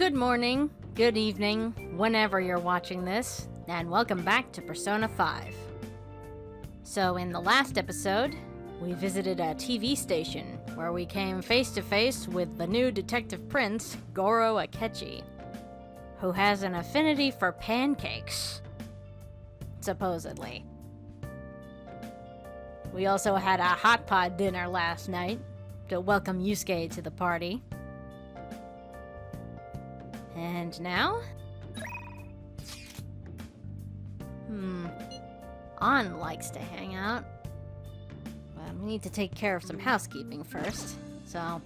Good morning, good evening, whenever you're watching this, and welcome back to Persona 5. So in the last episode, we visited a TV station where we came face to face with the new detective prince, Goro Akechi, who has an affinity for pancakes, supposedly. We also had a hot pot dinner last night to welcome Yusuke to the party. And now? An likes to hang out. But we need to take care of some housekeeping first, so I'll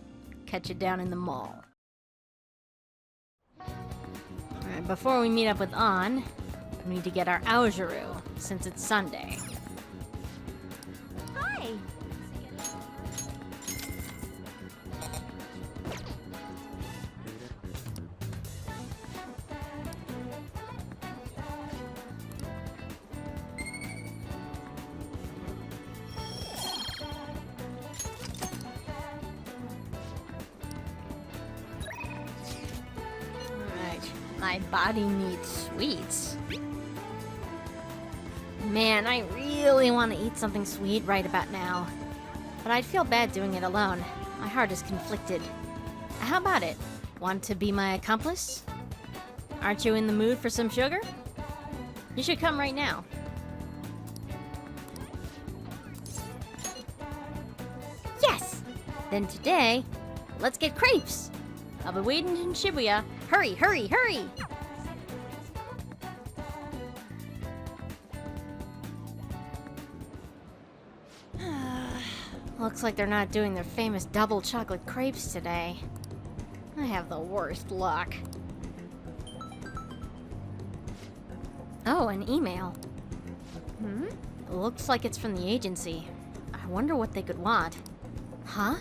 catch you down in the mall. Alright, before we meet up with An, we need to get our Aojuru, since it's Sunday. Hi! My body needs sweets. Man, I really want to eat something sweet right about now. But I'd feel bad doing it alone. My heart is conflicted. How about it? Want to be my accomplice? Aren't you in the mood for some sugar? You should come right now. Yes! Then today, let's get crepes! I'll be waiting in Shibuya. Hurry, hurry, hurry! Looks like they're not doing their famous double chocolate crepes today. I have the worst luck. Oh, an email. Looks like it's from the agency. I wonder what they could want. Huh?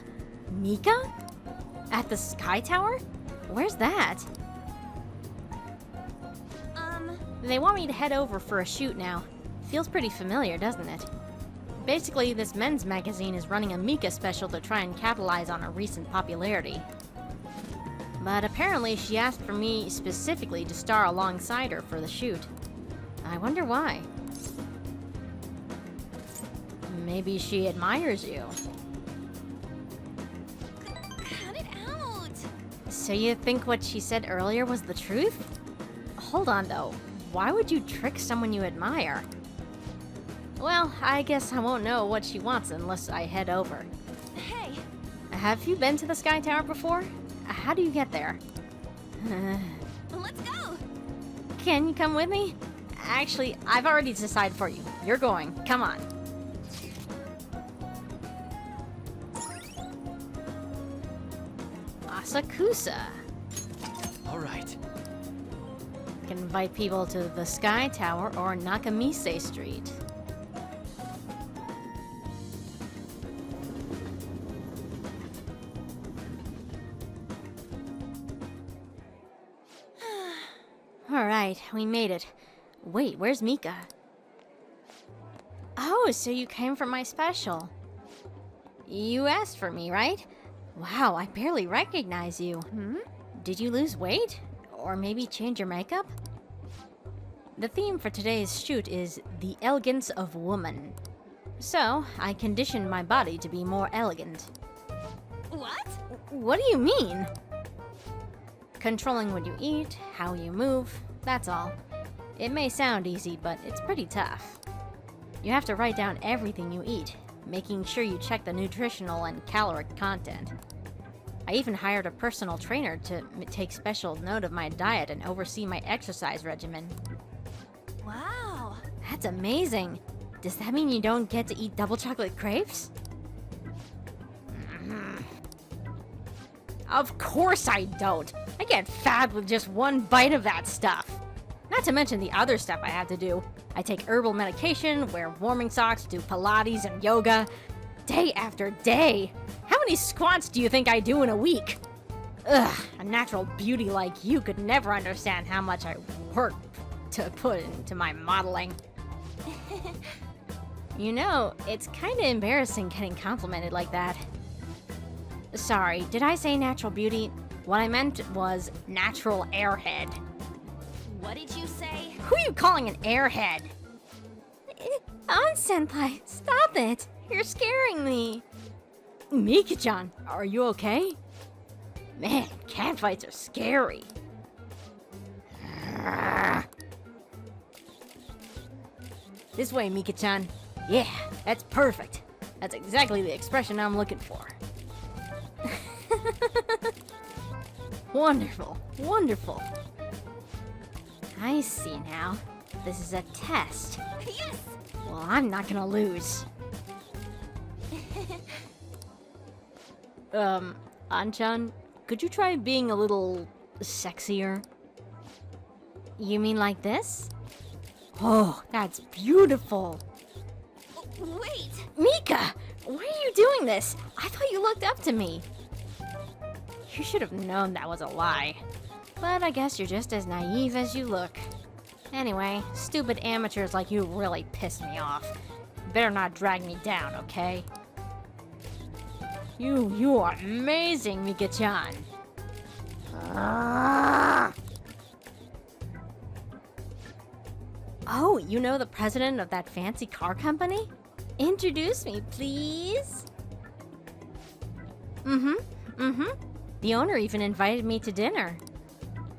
Mika? At the Sky Tower? Where's that? They want me to head over for a shoot now. Feels pretty familiar, doesn't it? Basically, this men's magazine is running a Mika special to try and capitalize on her recent popularity. But apparently she asked for me specifically to star alongside her for the shoot. I wonder why. Maybe she admires you. Cut it out! So you think what she said earlier was the truth? Hold on though, why would you trick someone you admire? Well, I guess I won't know what she wants unless I head over. Hey! Have you been to the Sky Tower before? How do you get there? Let's go! Can you come with me? Actually, I've already decided for you. You're going. Come on. Asakusa. All right. Can invite people to the Sky Tower or Nakamise Street. Alright, we made it. Wait, where's Mika? Oh, so you came for my special. You asked for me, right? Wow, I barely recognize you. Did you lose weight? Or maybe change your makeup? The theme for today's shoot is the elegance of woman. So, I conditioned my body to be more elegant. What? What do you mean? Controlling what you eat, how you move, that's all. It may sound easy, but it's pretty tough. You have to write down everything you eat, making sure you check the nutritional and caloric content. I even hired a personal trainer to take special note of my diet and oversee my exercise regimen. Wow! That's amazing! Does that mean you don't get to eat double chocolate crepes? Of course I don't! I get fat with just one bite of that stuff! Not to mention the other stuff I have to do. I take herbal medication, wear warming socks, do Pilates and yoga. Day after day! How many squats do you think I do in a week? Ugh, a natural beauty like you could never understand how much I work to put into my modeling. You know, it's kinda embarrassing getting complimented like that. Sorry, did I say natural beauty? What I meant was natural airhead. What did you say? Who are you calling an airhead? Senpai, stop it! You're scaring me. Mika-chan, are you okay? Man, catfights are scary. This way, Mika-chan. Yeah, that's perfect. That's exactly the expression I'm looking for. Wonderful, wonderful. I see now. This is a test. Yes! Well, I'm not gonna lose. Anchan, could you try being a little sexier? You mean like this? Oh, that's beautiful. Wait! Mika, why are you doing this? I thought you looked up to me. You should have known that was a lie. But I guess you're just as naive as you look. Anyway, stupid amateurs like you really piss me off. Better not drag me down, okay? You are amazing, Mika-chan. Oh, you know the president of that fancy car company? Introduce me, please. The owner even invited me to dinner.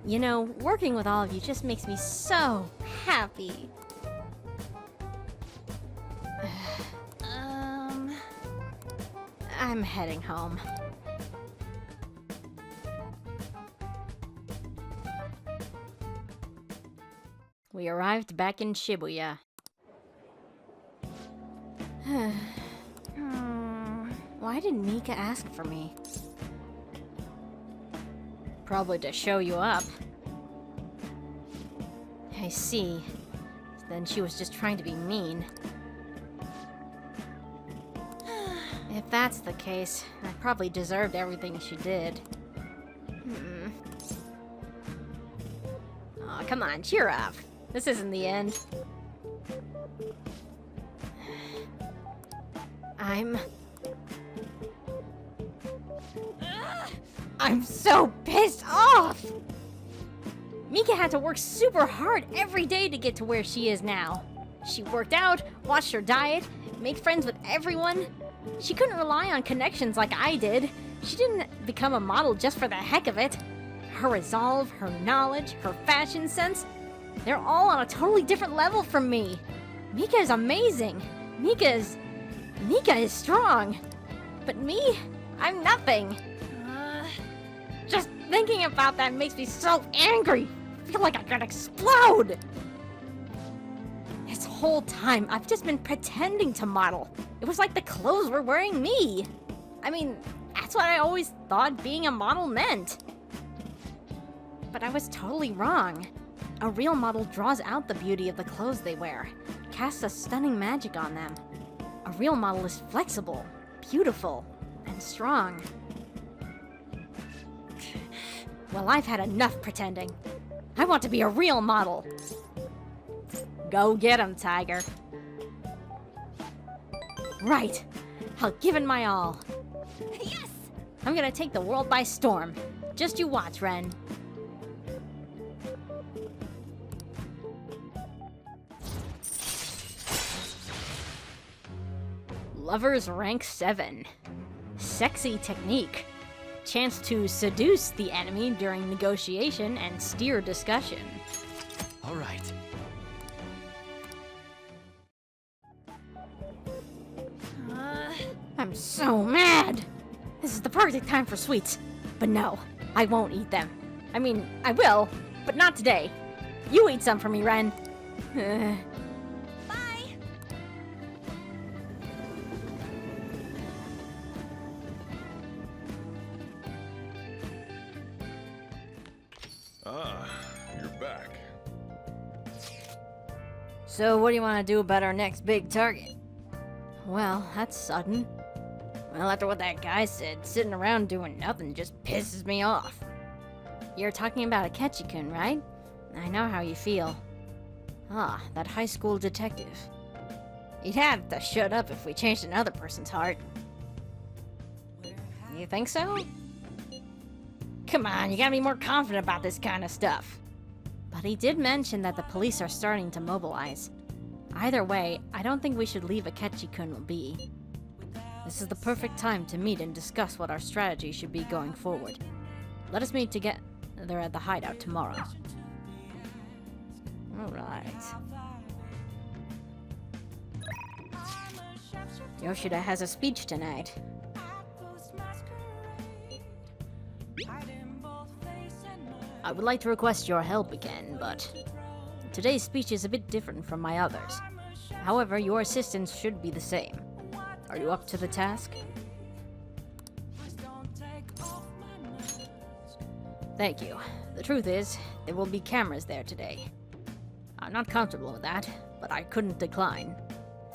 You know, working with all of you just makes me so happy. I'm heading home. We arrived back in Shibuya. Why did Mika ask for me? Probably to show you up. I see. Then she was just trying to be mean. If that's the case, I probably deserved everything she did. Aw, come on, cheer up. This isn't the end. I'm so pissed off! Mika had to work super hard every day to get to where she is now. She worked out, watched her diet, made friends with everyone. She couldn't rely on connections like I did. She didn't become a model just for the heck of it. Her resolve, her knowledge, her fashion sense, they're all on a totally different level from me. Mika is amazing. Mika is strong. But me, I'm nothing. Just thinking about that makes me so angry. I feel like I could explode. This whole time, I've just been pretending to model. It was like the clothes were wearing me. I mean, that's what I always thought being a model meant. But I was totally wrong. A real model draws out the beauty of the clothes they wear, casts a stunning magic on them. A real model is flexible, beautiful, and strong. Well, I've had enough pretending. I want to be a real model. Go get him, Tiger. Right. I'll give it my all. Yes! I'm gonna take the world by storm. Just you watch, Ren. Lovers rank 7. Sexy technique. Chance to seduce the enemy during negotiation and steer discussion. All right. I'm so mad! This is the perfect time for sweets. But no, I won't eat them. I mean, I will, but not today. You eat some for me, Ren. Bye! Ah, you're back. So what do you want to do about our next big target? Well, that's sudden. Well, after what that guy said, sitting around doing nothing just pisses me off. You're talking about Akechi-kun, right? I know how you feel. Ah, that high school detective. He'd have to shut up if we changed another person's heart. You think so? Come on, you gotta be more confident about this kind of stuff. But he did mention that the police are starting to mobilize. Either way, I don't think we should leave Akechi-kun be. This is the perfect time to meet and discuss what our strategy should be going forward. Let us meet together at the hideout tomorrow. Alright. Yoshida has a speech tonight. I would like to request your help again, but today's speech is a bit different from my others. However, your assistance should be the same. Are you up to the task? Thank you. The truth is, there will be cameras there today. I'm not comfortable with that, but I couldn't decline.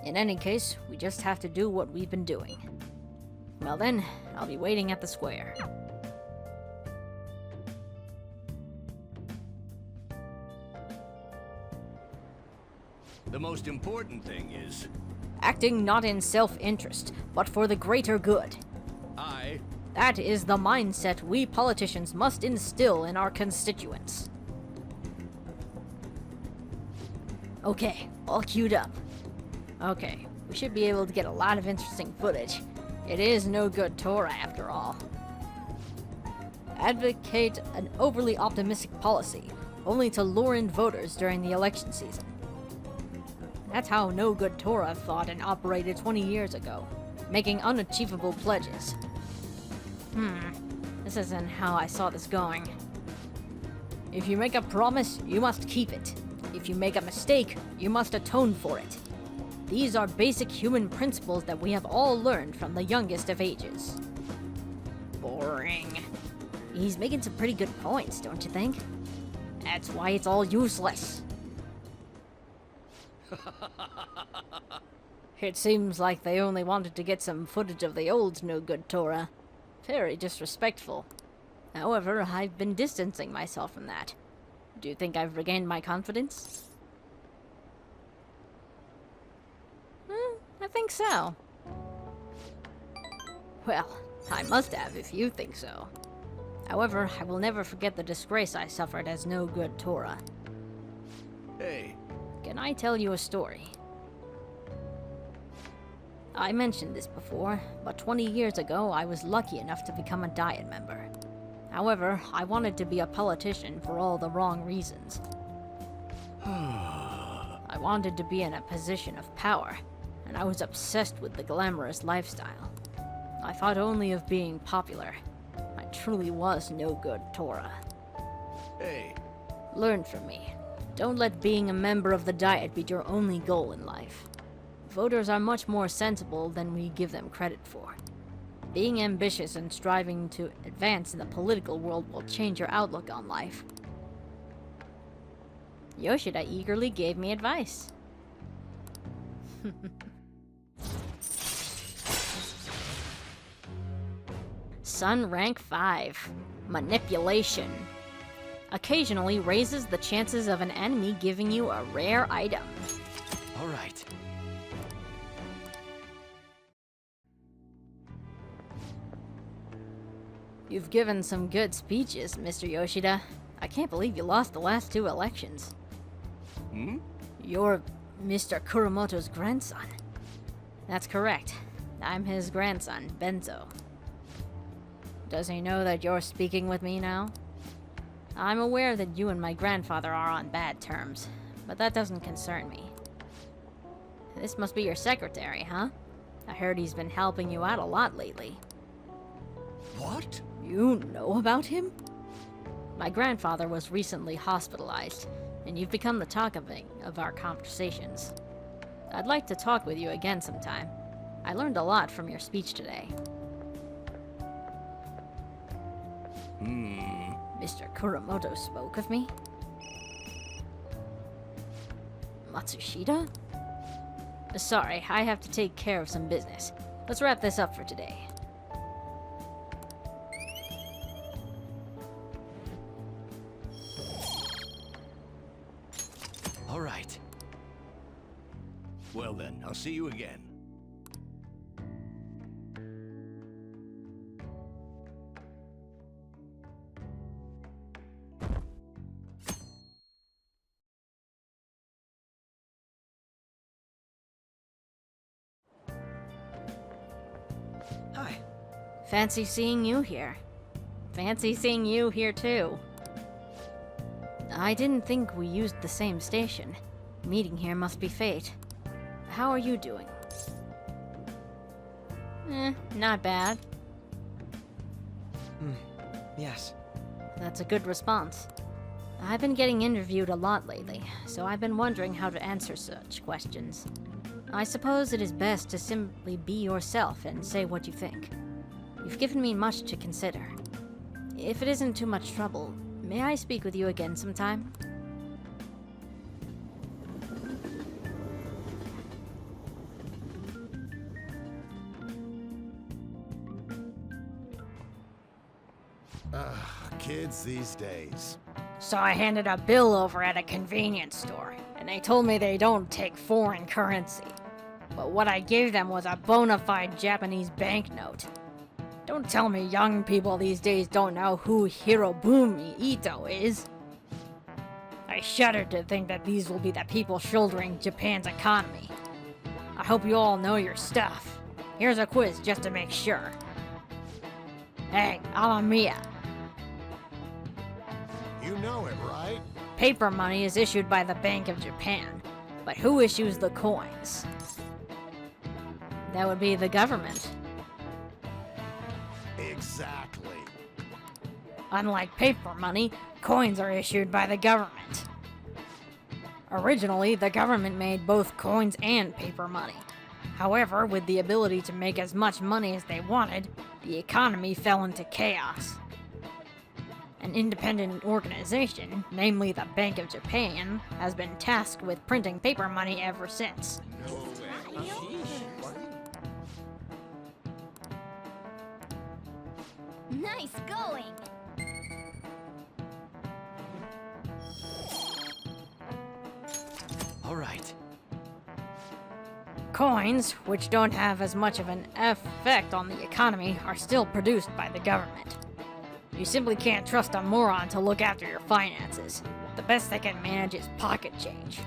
In any case, we just have to do what we've been doing. Well then, I'll be waiting at the square. The most important thing is, Acting not in self-interest, but for the greater good. That is the mindset we politicians must instill in our constituents. Okay, all queued up. Okay, we should be able to get a lot of interesting footage. It is no good Torah after all. Advocate an overly optimistic policy, only to lure in voters during the election season. That's how no good Torah thought and operated 20 years ago, making unachievable pledges. This isn't how I saw this going. If you make a promise, you must keep it. If you make a mistake, you must atone for it. These are basic human principles that we have all learned from the youngest of ages. Boring. He's making some pretty good points, don't you think? That's why it's all useless. It seems like they only wanted to get some footage of the old no-good Torah. Very disrespectful. However, I've been distancing myself from that. Do you think I've regained my confidence? I think so. Well, I must have if you think so. However, I will never forget the disgrace I suffered as no good Torah. hey, Can I tell you a story? I mentioned this before, but 20 years ago I was lucky enough to become a Diet member. However, I wanted to be a politician for all the wrong reasons. I wanted to be in a position of power, and I was obsessed with the glamorous lifestyle. I thought only of being popular. I truly was no good Torah. hey, Learn from me. Don't let being a member of the Diet be your only goal in life. Voters are much more sensible than we give them credit for. Being ambitious and striving to advance in the political world will change your outlook on life. Yoshida eagerly gave me advice. Sun rank 5. Manipulation. Occasionally raises the chances of an enemy giving you a rare item. all right. You've given some good speeches, Mr. Yoshida. I can't believe you lost the last 2 elections. You're Mr. Kuramoto's grandson. That's correct. I'm his grandson, Benzo. Does he know that you're speaking with me now? I'm aware that you and my grandfather are on bad terms, but that doesn't concern me. This must be your secretary, huh? I heard he's been helping you out a lot lately. What? You know about him? My grandfather was recently hospitalized, and you've become the talk of our conversations. I'd like to talk with you again sometime. I learned a lot from your speech today. Mr. Kuramoto spoke of me? Matsushita? Sorry, I have to take care of some business. Let's wrap this up for today. All right. Well then, I'll see you again. Fancy seeing you here. Fancy seeing you here too. I didn't think we used the same station. Meeting here must be fate. How are you doing? Not bad. Yes. That's a good response. I've been getting interviewed a lot lately, so I've been wondering how to answer such questions. I suppose it is best to simply be yourself and say what you think. You've given me much to consider. If it isn't too much trouble, may I speak with you again sometime? Kids these days. So I handed a bill over at a convenience store, and they told me they don't take foreign currency. But what I gave them was a bona fide Japanese banknote. Don't tell me young people these days don't know who Hirobumi Ito is. I shudder to think that these will be the people shouldering Japan's economy. I hope you all know your stuff. Here's a quiz just to make sure. Hey, Mia. You know it, right? Paper money is issued by the Bank of Japan, but who issues the coins? That would be the government. Exactly. Unlike paper money, coins are issued by the government. Originally, the government made both coins and paper money. However, with the ability to make as much money as they wanted, the economy fell into chaos. An independent organization, namely the Bank of Japan, has been tasked with printing paper money ever since. Nice going! All right. Coins, which don't have as much of an effect on the economy, are still produced by the government. You simply can't trust a moron to look after your finances. The best they can manage is pocket change.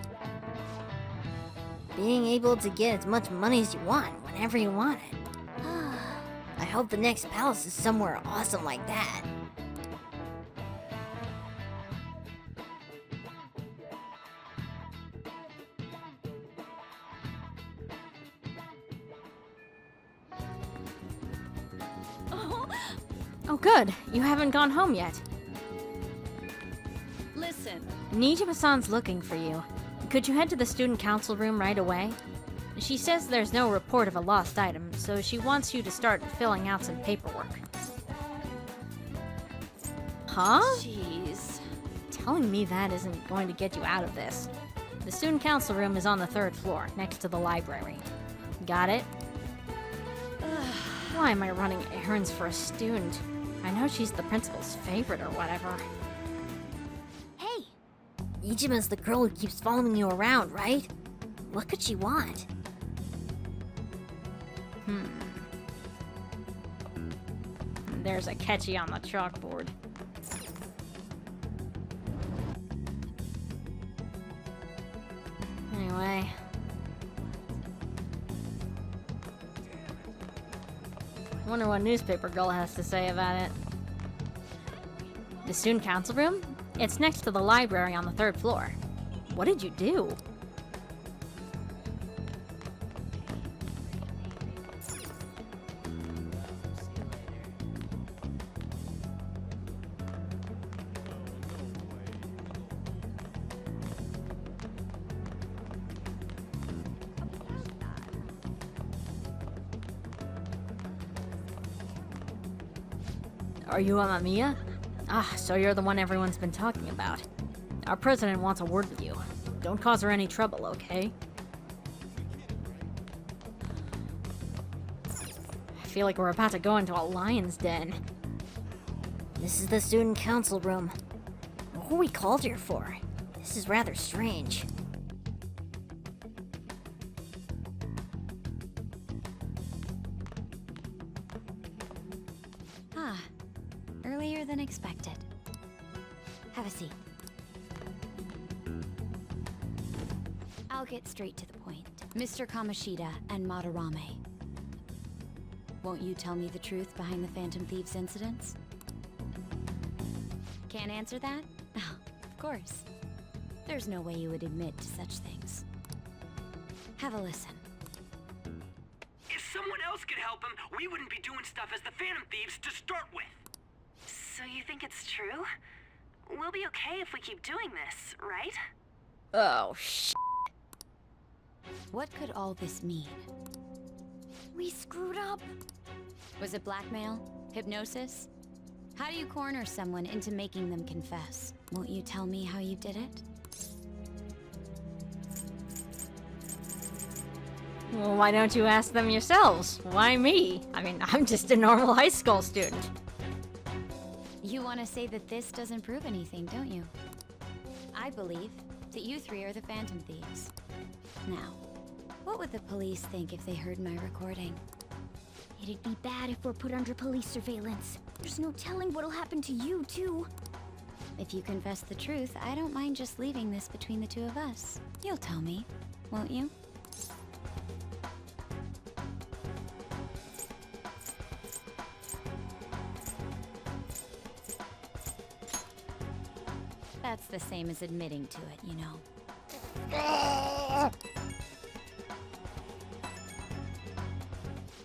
Being able to get as much money as you want, whenever you want it. I hope the next palace is somewhere awesome like that. Oh good, you haven't gone home yet. Listen, Nijima-san's looking for you. Could you head to the student council room right away? She says there's no report of a lost item, so she wants you to start filling out some paperwork. Huh? jeez. Telling me that isn't going to get you out of this. The student council room is on the 3rd floor, next to the library. Got it? Why am I running errands for a student? I know she's the principal's favorite or whatever. Hey! Ijima's the girl who keeps following you around, right? What could she want? There's a catchy on the chalkboard. Anyway. Wonder what newspaper girl has to say about it. The student council room? It's next to the library on the 3rd floor. What did you do? Are you Mafia? Ah, so you're the one everyone's been talking about. Our president wants a word with you. Don't cause her any trouble, okay? I feel like we're about to go into a lion's den. This is the student council room. What were we called here for? This is rather strange. Ah, earlier than expected. Have a seat. I'll get straight to the point. Mr. Kamoshida and Madarame. Won't you tell me the truth behind the Phantom Thieves incidents? Can't answer that? Oh, of course. There's no way you would admit to such things. Have a listen. If someone else could help him, we wouldn't be doing stuff as the Phantom Thieves to start with. So you think it's true? We'll be okay if we keep doing this, right? Oh, sh. What could all this mean? We screwed up. Was it blackmail? Hypnosis? How do you corner someone into making them confess? Won't you tell me how you did it? Well, why don't you ask them yourselves? Why me? I mean, I'm just a normal high school student. You want to say that this doesn't prove anything, don't you? I believe that you three are the Phantom Thieves. Now, what would the police think if they heard my recording? It'd be bad if we're put under police surveillance. There's no telling what'll happen to you, too. If you confess the truth, I don't mind just leaving this between the two of us. You'll tell me, won't you? That's the same as admitting to it, you know.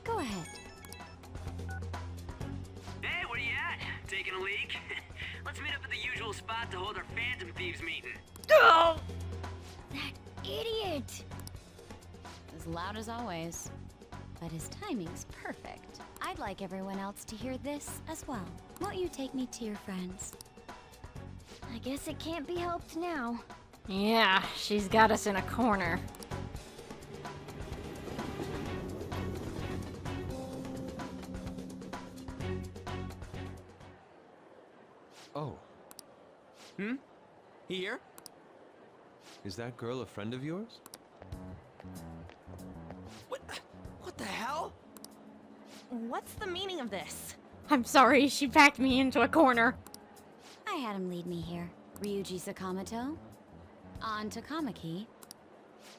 Go ahead. Hey, where you at? Taking a leak? Let's meet up at the usual spot to hold our Phantom Thieves meeting. Oh! That idiot! As loud as always. But his timing's perfect. I'd like everyone else to hear this as well. Won't you take me to your friends? I guess it can't be helped now. Yeah, she's got us in a corner. Oh, Here? is that girl a friend of yours? What the hell? What's the meaning of this? I'm sorry, she backed me into a corner. I had him lead me here. Ryuji Sakamoto, on Takamaki,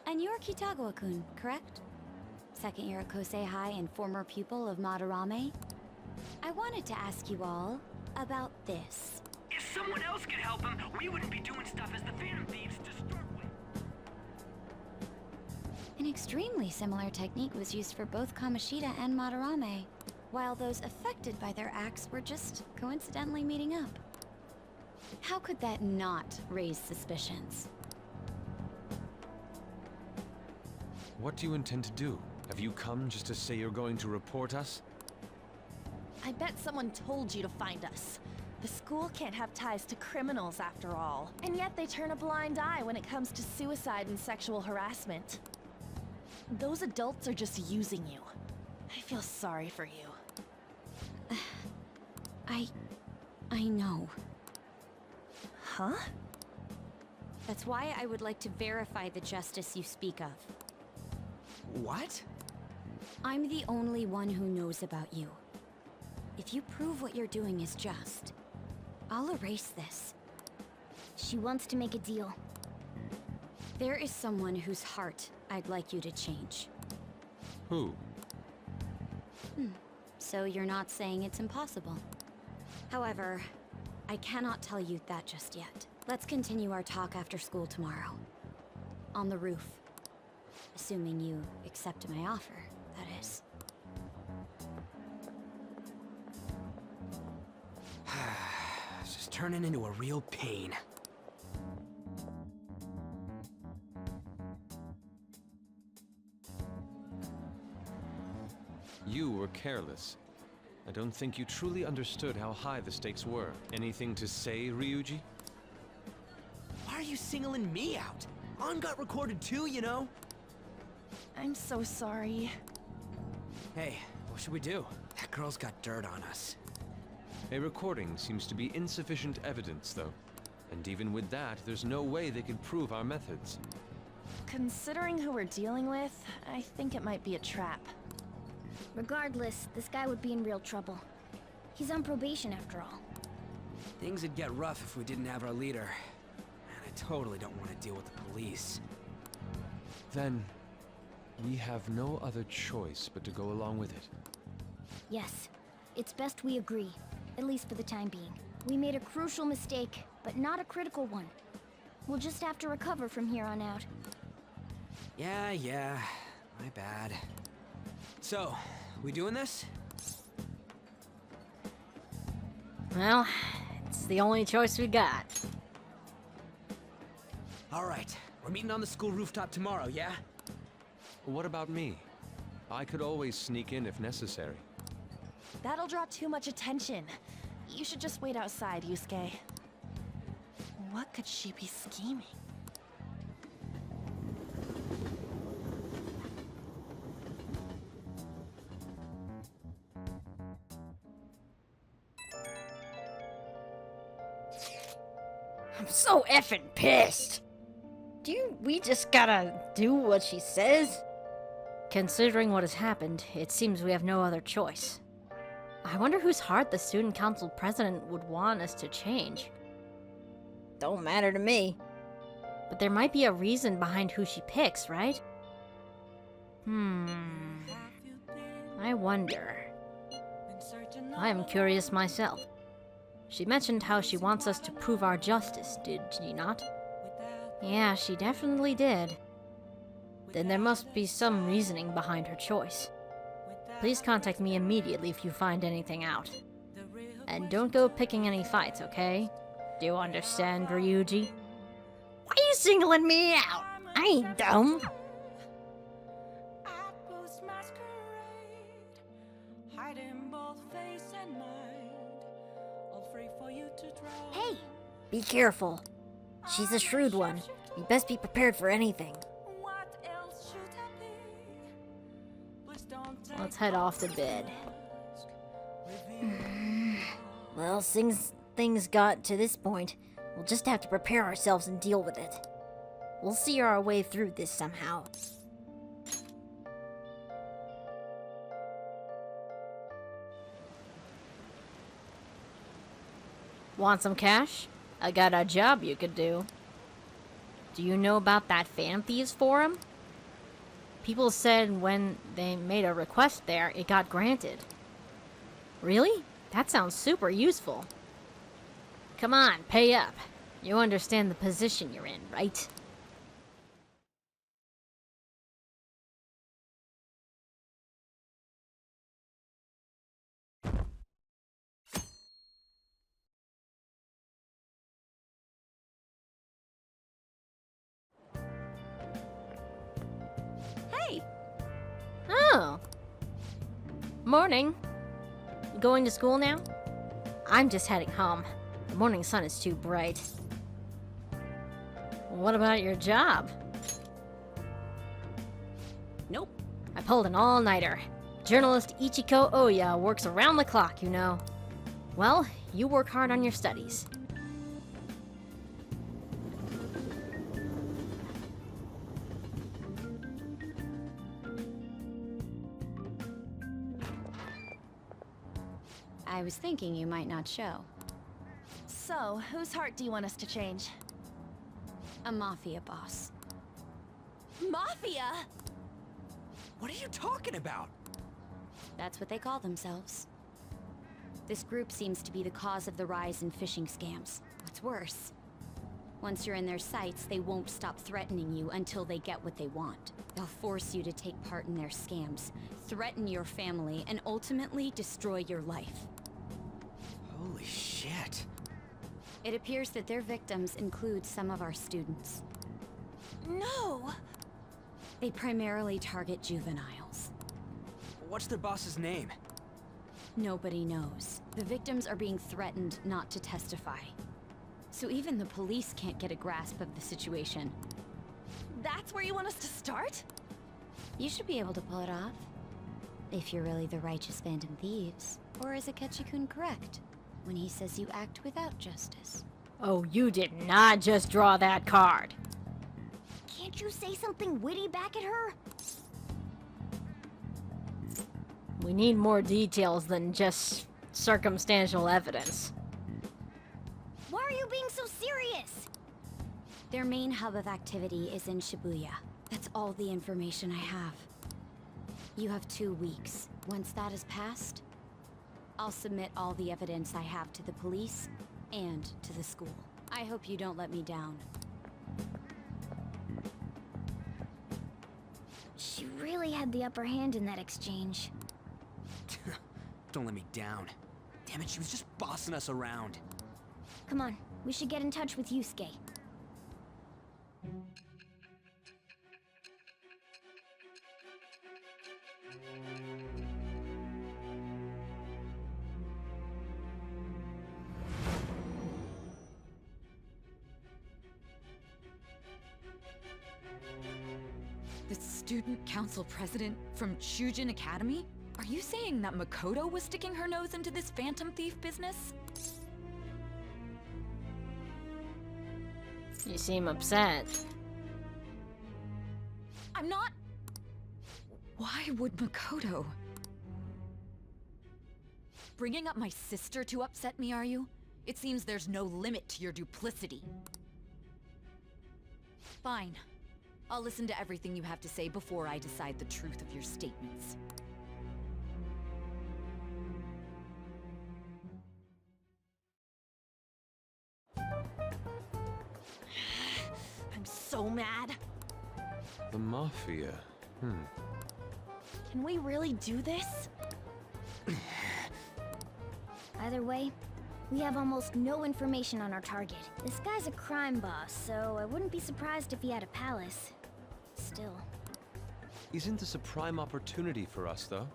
and you're Kitagawa-kun, correct? Second year at Kosei High and former pupil of Madarame. I wanted to ask you all about this. If someone else could help him, we wouldn't be doing stuff as the Phantom Thieves to start with. An extremely similar technique was used for both Kamoshida and Madarame, while those affected by their acts were just coincidentally meeting up. How could that not raise suspicions? What do you intend to do? Have you come just to say you're going to report us? I bet someone told you to find us. The school can't have ties to criminals after all. And yet they turn a blind eye when it comes to suicide and sexual harassment. Those adults are just using you. I feel sorry for you. I know. Huh? That's why I would like to verify the justice you speak of. What? I'm the only one who knows about you. If you prove what you're doing is just, I'll erase this. She wants to make a deal. There is someone whose heart I'd like you to change. Who? So you're not saying it's impossible. However, I cannot tell you that just yet. Let's continue our talk after school tomorrow. On the roof. Assuming you accept my offer, that is. This is turning into a real pain. You were careless. I don't think you truly understood how high the stakes were. Anything to say, Ryuji? Why are you singling me out? On got recorded too, you know? I'm so sorry. Hey, what should we do? That girl's got dirt on us. A recording seems to be insufficient evidence, though. And even with that, there's no way they could prove our methods. Considering who we're dealing with, I think it might be a trap. Regardless, this guy would be in real trouble. He's on probation after all. Things would get rough if we didn't have our leader. And I totally don't want to deal with the police. Then, we have no other choice but to go along with it. Yes. It's best we agree, at least for the time being. We made a crucial mistake, but not a critical one. We'll just have to recover from here on out. Yeah, my bad. So, we doing this? Well, it's the only choice we got. Alright, we're meeting on the school rooftop tomorrow, yeah? What about me? I could always sneak in if necessary. That'll draw too much attention. You should just wait outside, Yusuke. What could she be scheming? I'm so effing pissed. We just gotta do what she says? Considering what has happened, it seems we have no other choice. I wonder whose heart the student council president would want us to change. Don't matter to me. But there might be a reason behind who she picks, right? I wonder. I am curious myself. She mentioned how she wants us to prove our justice, did she not? Yeah, she definitely did. Then there must be some reasoning behind her choice. Please contact me immediately if you find anything out. And don't go picking any fights, okay? Do you understand, Ryuji? Why are you singling me out? I ain't dumb. Hey! Be careful. She's a shrewd one. You best be prepared for anything. Let's head off to bed. Well, since things got to this point, we'll just have to prepare ourselves and deal with it. We'll see our way through this somehow. Want some cash? I got a job you could do. Do you know about that Fan Thieves forum? People said when they made a request there, it got granted. Really? That sounds super useful. Come on, pay up. You understand the position you're in, right? Hey! Oh. Morning. You going to school now? I'm just heading home. The morning sun is too bright. What about your job? Nope. I pulled an all-nighter. Journalist Ichiko Oya works around the clock, you know. Well, you work hard on your studies. I was thinking you might not show. So, whose heart do you want us to change? A Mafia boss. Mafia? What are you talking about? That's what they call themselves. This group seems to be the cause of the rise in phishing scams. What's worse, once you're in their sights, they won't stop threatening you until they get what they want. They'll force you to take part in their scams, threaten your family, and ultimately destroy your life. Holy shit. It appears that their victims include some of our students. No! They primarily target juveniles. What's their boss's name? Nobody knows. The victims are being threatened not to testify. So even the police can't get a grasp of the situation. That's where you want us to start? You should be able to pull it off. If you're really the righteous Phantom Thieves. Or is Akechi-kun correct when he says you act without justice? Oh, you did not just draw that card. Can't you say something witty back at her? We need more details than just circumstantial evidence. Why are you being so serious? Their main hub of activity is in Shibuya. That's all the information I have. You have 2 weeks. Once that is passed, I'll submit all the evidence I have to the police and to the school. I hope you don't let me down. She really had the upper hand in that exchange. Don't let me down. Damn it, she was just bossing us around. Come on, we should get in touch with Yusuke. The student council president from Shujin Academy? Are you saying that Makoto was sticking her nose into this phantom thief business? You seem upset. I'm not... Why would Makoto... Bringing up my sister to upset me, are you? It seems there's no limit to your duplicity. Fine. I'll listen to everything you have to say before I decide the truth of your statements. I'm so mad. The Mafia. Can we really do this? Either way, we have almost no information on our target. This guy's a crime boss, so I wouldn't be surprised if he had a palace. Still. Isn't this a prime opportunity for us, though?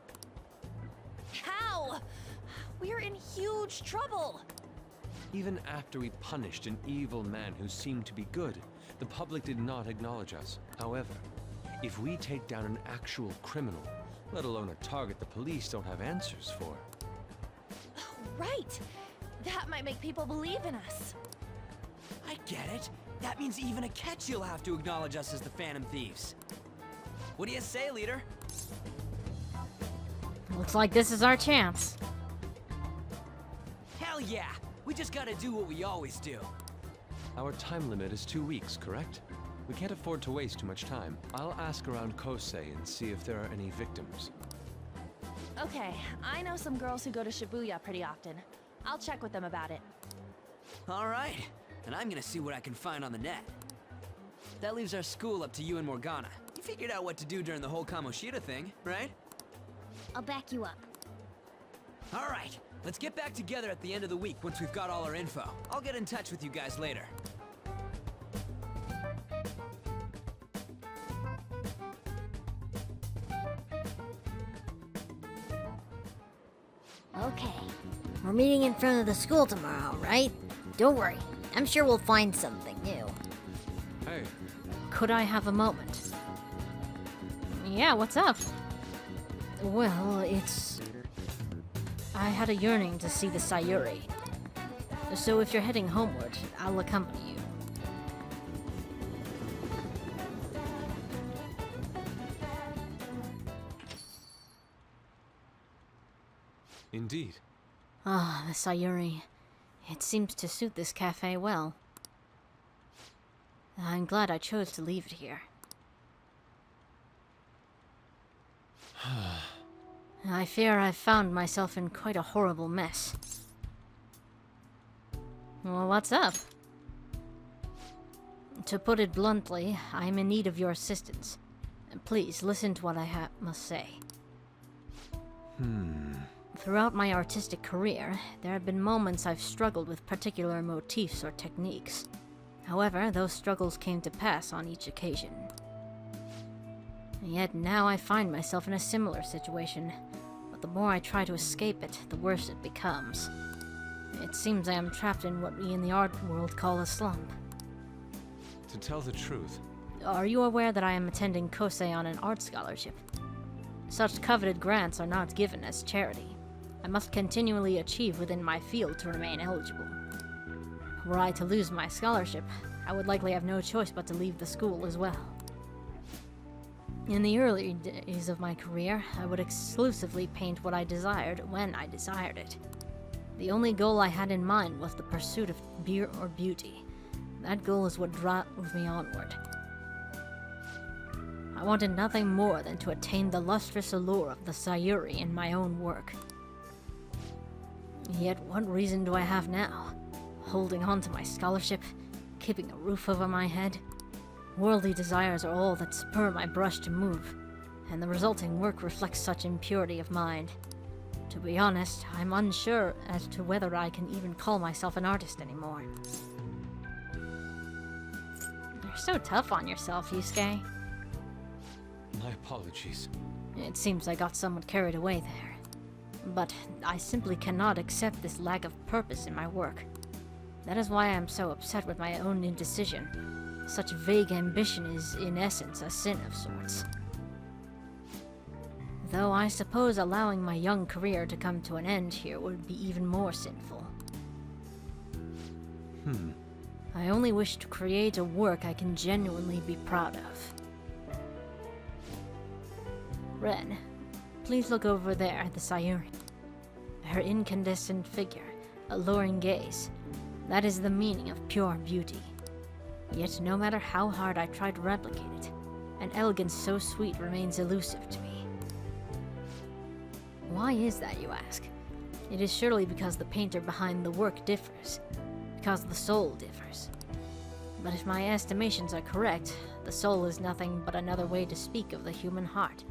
How? We're in huge trouble. Even after we punished an evil man who seemed to be good, the public did not acknowledge us. However, if we take down an actual criminal, let alone a target the police don't have answers for. Right. That might make people believe in us. I get it. That means even a catch'll have to acknowledge us as the Phantom Thieves. What do you say, leader? Looks like this is our chance. Hell yeah! We just gotta do what we always do. Our time limit is 2 weeks, correct? We can't afford to waste too much time. I'll ask around Kosei and see if there are any victims. Okay, I know some girls who go to Shibuya pretty often. I'll check with them about it. All right, and I'm gonna see what I can find on the net. That leaves our school up to you and Morgana. You figured out what to do during the whole Kamoshida thing, right? I'll back you up. All right, let's get back together at the end of the week once we've got all our info. I'll get in touch with you guys later. Okay. We're meeting in front of the school tomorrow, right? Don't worry. I'm sure we'll find something new. Hey, Could I have a moment? Yeah, what's up? Well, I had a yearning to see the Sayuri. So if you're heading homeward, I'll accompany you. indeed. Ah, the Sayuri. It seems to suit this cafe well. I'm glad I chose to leave it here. I fear I've found myself in quite a horrible mess. Well, what's up? To put it bluntly, I'm in need of your assistance. Please, listen to what I must say. Throughout my artistic career, there have been moments I've struggled with particular motifs or techniques. However, those struggles came to pass on each occasion. And yet now I find myself in a similar situation, but the more I try to escape it, the worse it becomes. It seems I am trapped in what we in the art world call a slump. To tell the truth, Are you aware that I am attending Kosei on an art scholarship? Such coveted grants are not given as charity. I must continually achieve within my field to remain eligible. Were I to lose my scholarship, I would likely have no choice but to leave the school as well. In the early days of my career, I would exclusively paint what I desired when I desired it. The only goal I had in mind was the pursuit of beauty. That goal is what drove me onward. I wanted nothing more than to attain the lustrous allure of the Sayuri in my own work. Yet what reason do I have now? Holding on to my scholarship, keeping a roof over my head. Worldly desires are all that spur my brush to move, and the resulting work reflects such impurity of mind. To be honest, I'm unsure as to whether I can even call myself an artist anymore. You're so tough on yourself, Yusuke. My apologies. It seems I got somewhat carried away there. But I simply cannot accept this lack of purpose in my work. That is why I am so upset with my own indecision. Such vague ambition is, in essence, a sin of sorts. Though I suppose allowing my young career to come to an end here would be even more sinful. I only wish to create a work I can genuinely be proud of. Ren, please look over there at the Sayuri. Her incandescent figure, alluring gaze. That is the meaning of pure beauty. Yet no matter how hard I try to replicate it, an elegance so sweet remains elusive to me. Why is that, you ask? It is surely because the painter behind the work differs, because the soul differs. But if my estimations are correct, the soul is nothing but another way to speak of the human heart.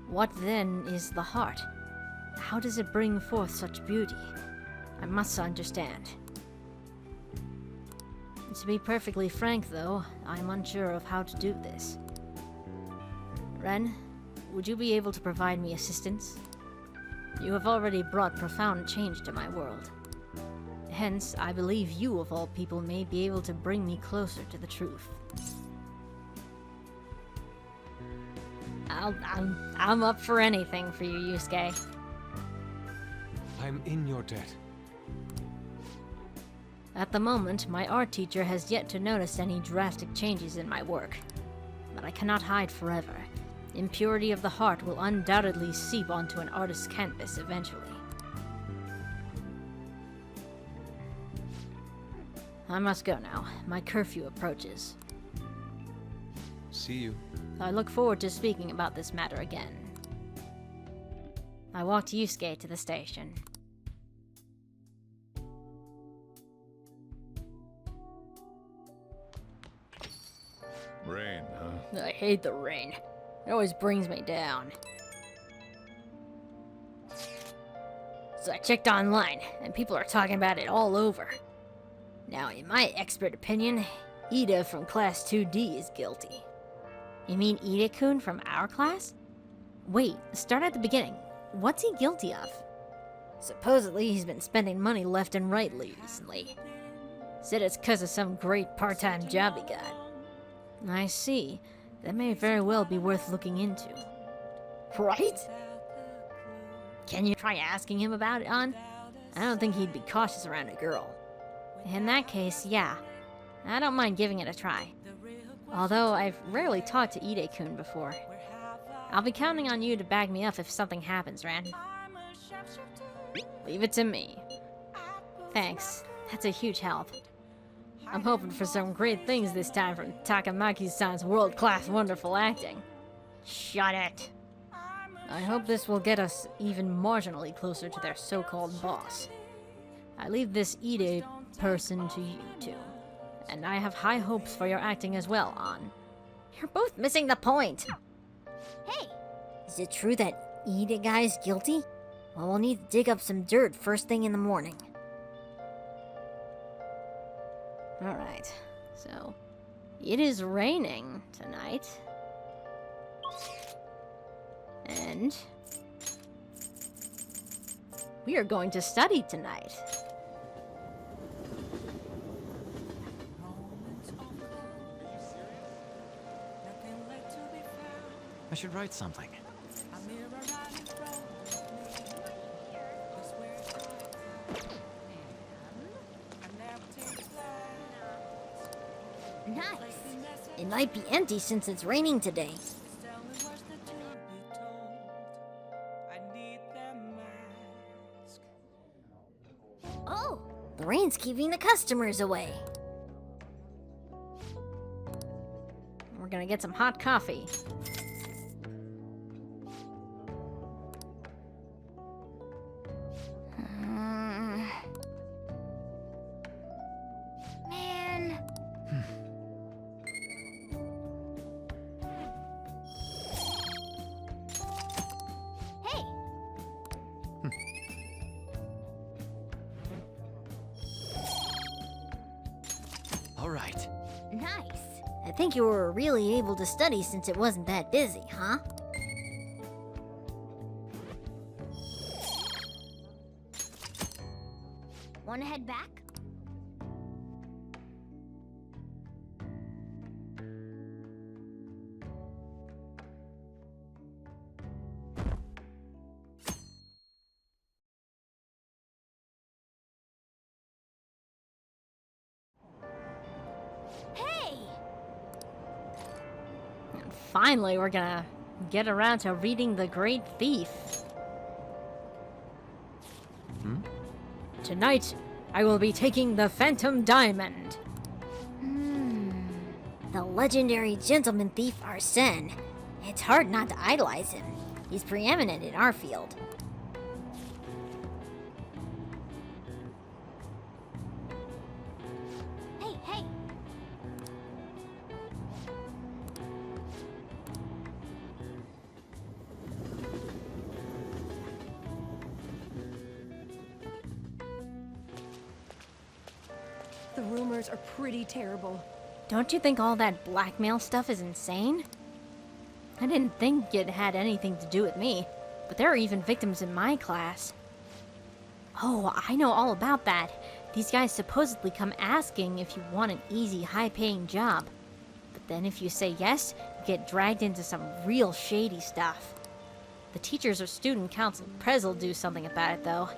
What then is the heart? How does it bring forth such beauty? I must understand. To be perfectly frank, though, I'm unsure of how to do this. Ren, would you be able to provide me assistance? You have already brought profound change to my world. Hence, I believe you, of all people, may be able to bring me closer to the truth. I'm up for anything for you, Yusuke. I'm in your debt. At the moment, my art teacher has yet to notice any drastic changes in my work. But I cannot hide forever. Impurity of the heart will undoubtedly seep onto an artist's canvas eventually. I must go now. My curfew approaches. See you. I look forward to speaking about this matter again. I walked Yusuke to the station. Rain, huh? I hate the rain. It always brings me down. So I checked online, and people are talking about it all over. Now, in my expert opinion, Ida from Class 2D is guilty. You mean Ida-kun from our class? Wait, start at the beginning. What's he guilty of? Supposedly, he's been spending money left and right recently. Said it's 'cause of some great part-time job he got. I see. That may very well be worth looking into. Right? Can you try asking him about it, An? I don't think he'd be cautious around a girl. In that case, yeah. I don't mind giving it a try. Although I've rarely talked to Ide-kun before. I'll be counting on you to back me up if something happens, Ran. Leave it to me. Thanks. That's a huge help. I'm hoping for some great things this time from Takamaki-san's world-class wonderful acting. Shut it. I hope this will get us even marginally closer to their so-called boss. I leave this Ide person to you two. And I have high hopes for your acting as well, An. You're both missing the point. Hey, is it true that Ida guy's guilty? Well, we'll need to dig up some dirt first thing in the morning. Alright, so it is raining tonight. And we are going to study tonight. I should write something. Nice. It might be empty since it's raining today. Oh, the rain's keeping the customers away. We're gonna get some hot coffee. all right. Nice. I think you were really able to study since it wasn't that busy, huh? Wanna head back? Hey! And finally, we're gonna get around to reading The Great Thief. Tonight, I will be taking the Phantom Diamond. The legendary gentleman thief Arsène. It's hard not to idolize him. He's preeminent in our field. Hey, hey! The rumors are pretty terrible. Don't you think all that blackmail stuff is insane? I didn't think it had anything to do with me, but there are even victims in my class. Oh, I know all about that. These guys supposedly come asking if you want an easy, high-paying job. But then if you say yes, you get dragged into some real shady stuff. The teachers or student council pres will do something about it, though.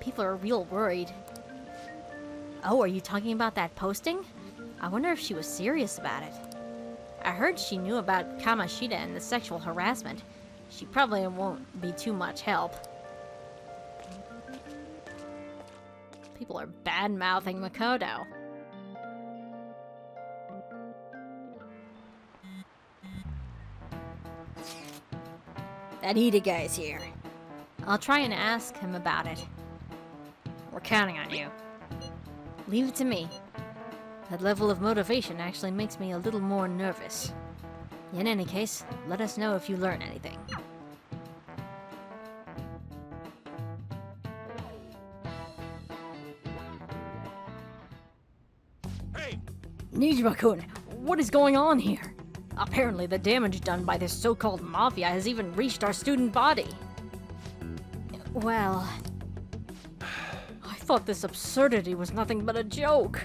People are real worried. Oh, are you talking about that posting? I wonder if she was serious about it. I heard she knew about Kamoshida and the sexual harassment. She probably won't be too much help. People are bad-mouthing Makoto. That Ida guy's here. I'll try and ask him about it. We're counting on you. Leave it to me. That level of motivation actually makes me a little more nervous. In any case, let us know if you learn anything. Hey! Nijima-kun, what is going on here? Apparently the damage done by this so-called Mafia has even reached our student body. Well, I thought this absurdity was nothing but a joke.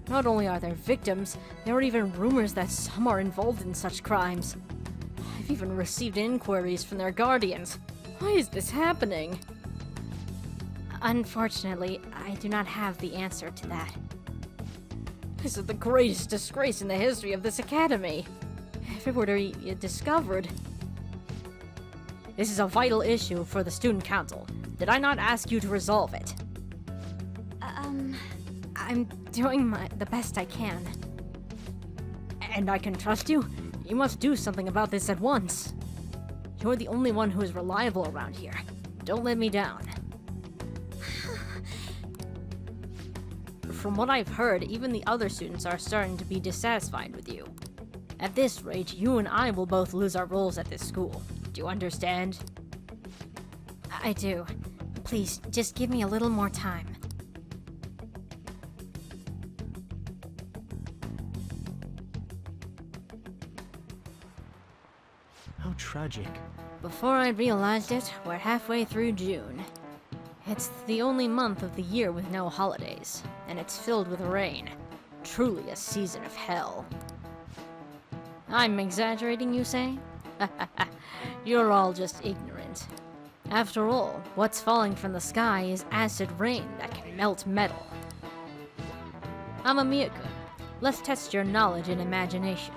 Not only are there victims, there are even rumors that some are involved in such crimes. I've even received inquiries from their guardians. Why is this happening? Unfortunately, I do not have the answer to that. This is the greatest disgrace in the history of this academy. If it were to be discovered... This is a vital issue for the student council. Did I not ask you to resolve it? I'm doing the best I can. And I can trust you? You must do something about this at once. You're the only one who is reliable around here. Don't let me down. From what I've heard, even the other students are starting to be dissatisfied with you. At this rate, you and I will both lose our roles at this school. Do you understand? I do. Please, just give me a little more time. How tragic. Before I realized it, we're halfway through June. It's the only month of the year with no holidays, and it's filled with rain. Truly a season of hell. I'm exaggerating, you say? You're all just ignorant. After all, what's falling from the sky is acid rain that can melt metal. Amamiya-kun, let's test your knowledge and imagination.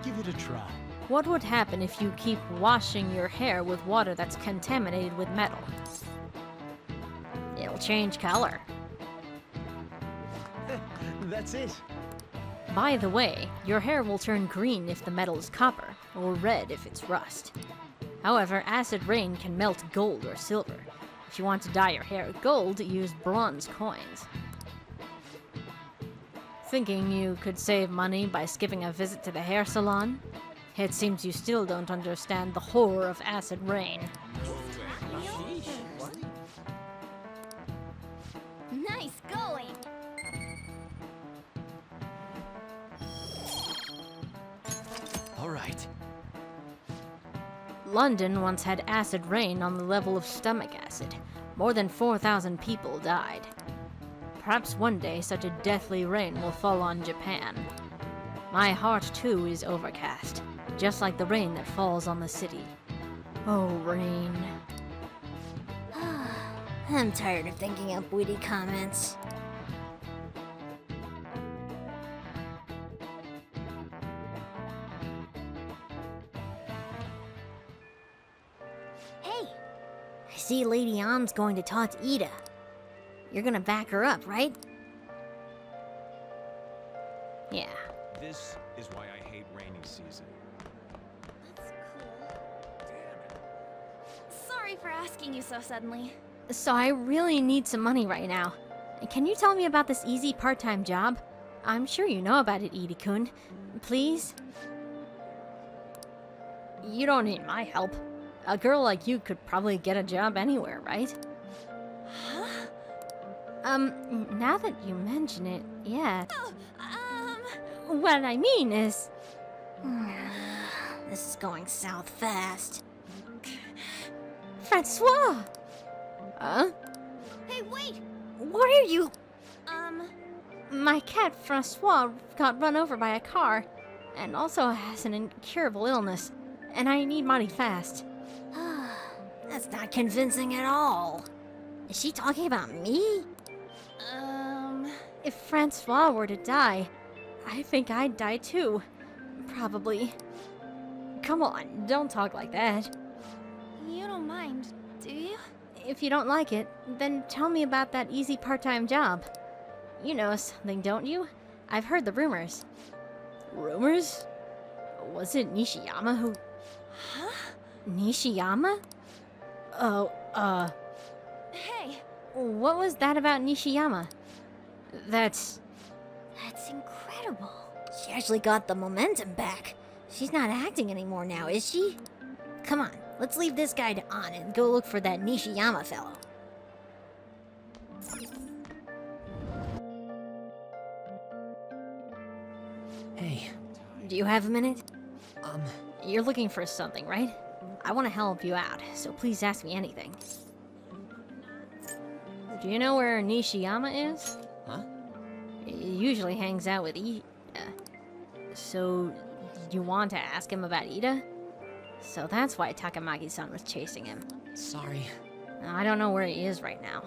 Give it a try. What would happen if you keep washing your hair with water that's contaminated with metal? It'll change color. That's it. By the way, your hair will turn green if the metal is copper, or red if it's rust. However, acid rain can melt gold or silver. If you want to dye your hair gold, use bronze coins. Thinking you could save money by skipping a visit to the hair salon? It seems you still don't understand the horror of acid rain. Nice going! right. London once had acid rain on the level of stomach acid. More than 4,000 people died. Perhaps one day such a deathly rain will fall on Japan. My heart too is overcast, just like the rain that falls on the city. Oh, rain. I'm tired of thinking up witty comments. Hey! I see Lady Ann's going to talk to Ida. You're gonna back her up, right? Yeah. This is why I hate rainy season. That's cool. Sorry for asking you so suddenly. So I really need some money right now. Can you tell me about this easy part-time job? I'm sure you know about it, Edie-kun. Please? You don't need my help. A girl like you could probably get a job anywhere, right? Huh? Now that you mention it, yeah. Oh, What I mean is... This is going south fast. Francois! Huh? Hey, wait! What are you... My cat, Francois, got run over by a car, and also has an incurable illness, and I need money fast. That's not convincing at all. Is she talking about me? If Francois were to die, I think I'd die too. Probably. Come on, don't talk like that. You don't mind, do you? If you don't like it, then tell me about that easy part-time job. You know something, don't you? I've heard the rumors. Rumors? Was it Nishiyama who... Huh? Nishiyama? Oh, Hey! what was that about Nishiyama? That's incredible. She actually got the momentum back. She's not acting anymore now, is she? Come on, let's leave this guy to Anna and go look for that Nishiyama fellow. Hey, Do you have a minute? You're looking for something, right? I want to help you out, so please ask me anything. Do you know where Nishiyama is? Huh? He usually hangs out with Ida. So, you want to ask him about Ida? So that's why Takamaki-san was chasing him. Sorry. I don't know where he is right now.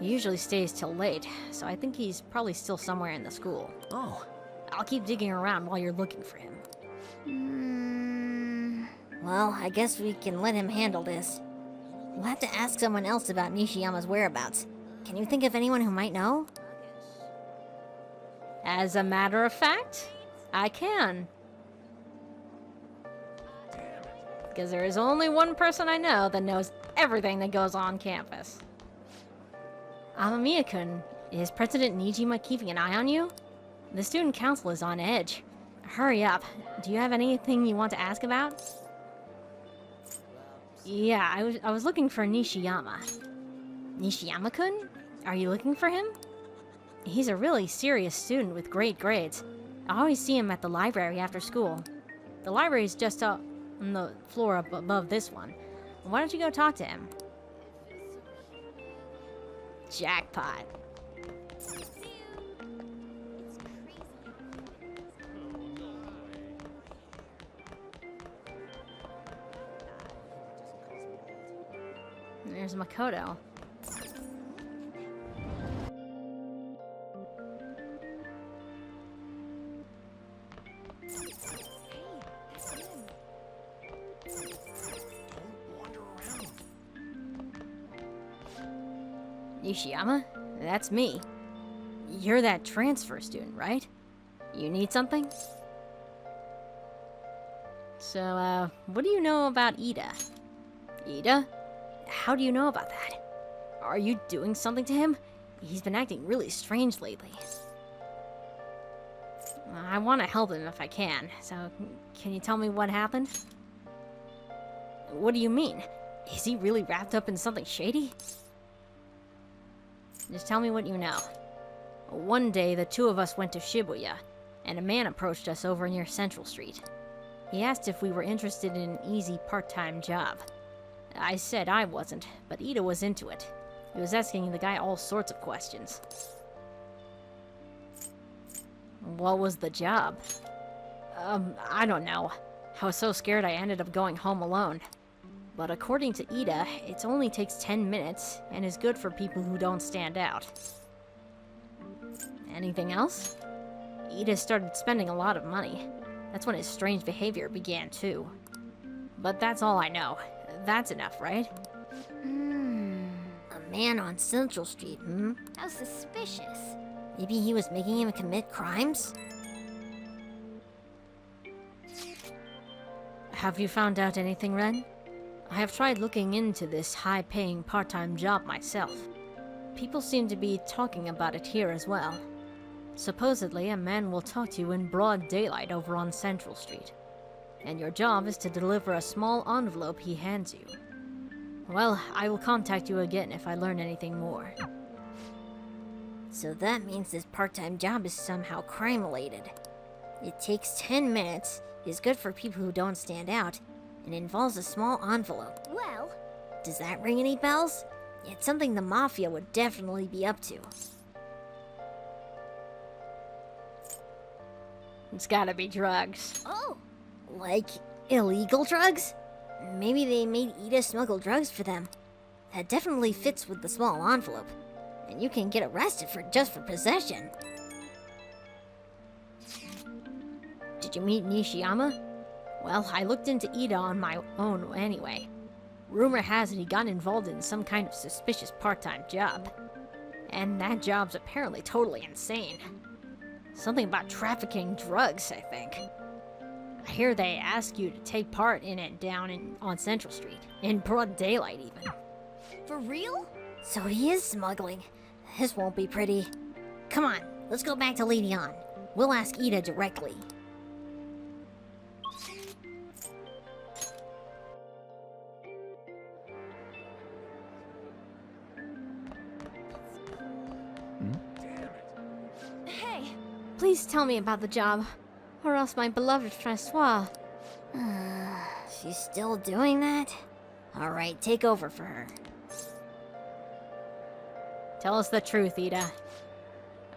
He usually stays till late, so I think he's probably still somewhere in the school. Oh. I'll keep digging around while you're looking for him. Well, I guess we can let him handle this. We'll have to ask someone else about Nishiyama's whereabouts. Can you think of anyone who might know? As a matter of fact, I can. Because there is only one person I know that knows everything that goes on campus. Amamiya-kun, is President Nijima keeping an eye on you? The student council is on edge. Hurry up. Do you have anything you want to ask about? Yeah, I was looking for Nishiyama. Nishiyama-kun? Are you looking for him? He's a really serious student with great grades. I always see him at the library after school. The library is just up on the floor up above this one. Why don't you go talk to him? Jackpot. There's Makoto. Nishiyama? That's me. You're that transfer student, right? You need something? So, what do you know about Ida? Ida? How do you know about that? Are you doing something to him? He's been acting really strange lately. I want to help him if I can, so can you tell me what happened? What do you mean? Is he really wrapped up in something shady? Just tell me what you know. One day, the two of us went to Shibuya, and a man approached us over near Central Street. He asked if we were interested in an easy part-time job. I said I wasn't, but Ida was into it. He was asking the guy all sorts of questions. What was the job? I don't know. I was so scared I ended up going home alone. But according to Ida, it only takes 10 minutes and is good for people who don't stand out. Anything else? Ida started spending a lot of money. That's when his strange behavior began too. But that's all I know. That's enough, right? A man on Central Street, hmm? How suspicious. Maybe he was making him commit crimes? Have you found out anything, Ren? I have tried looking into this high-paying part-time job myself. People seem to be talking about it here as well. Supposedly, a man will talk to you in broad daylight over on Central Street. And your job is to deliver a small envelope he hands you. Well, I will contact you again if I learn anything more. So that means this part-time job is somehow crime-related. It takes 10 minutes, is good for people who don't stand out, and involves a small envelope. Well, Does that ring any bells? It's something the Mafia would definitely be up to. It's gotta be drugs. oh, Like illegal drugs? Maybe they made Ida smuggle drugs for them. That definitely fits with the small envelope. And you can get arrested for just for possession. Did you meet Nishiyama? Well, I looked into Ida on my own anyway. Rumor has it he got involved in some kind of suspicious part-time job. And that job's apparently totally insane. Something about trafficking drugs, I think. I hear they ask you to take part in it on Central Street. In broad daylight, even. for real? So he is smuggling. This won't be pretty. Come on, let's go back to Lady An. We'll ask Ida directly. Hey, Please tell me about the job, or else my beloved Francois. She's still doing that? Alright, take over for her. Tell us the truth, Ida.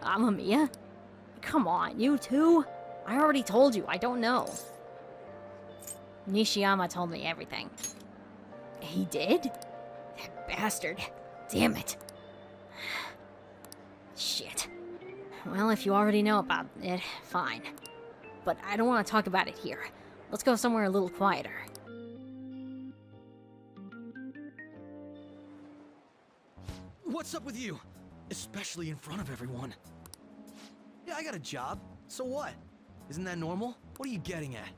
Amamiya? Come on, you too? I already told you, I don't know. Nishiyama told me everything. He did? That bastard. Damn it. Shit. Well, if you already know about it, fine. But I don't want to talk about it here. Let's go somewhere a little quieter. What's up with you? Especially in front of everyone. Yeah, I got a job. So what? Isn't that normal? What are you getting at?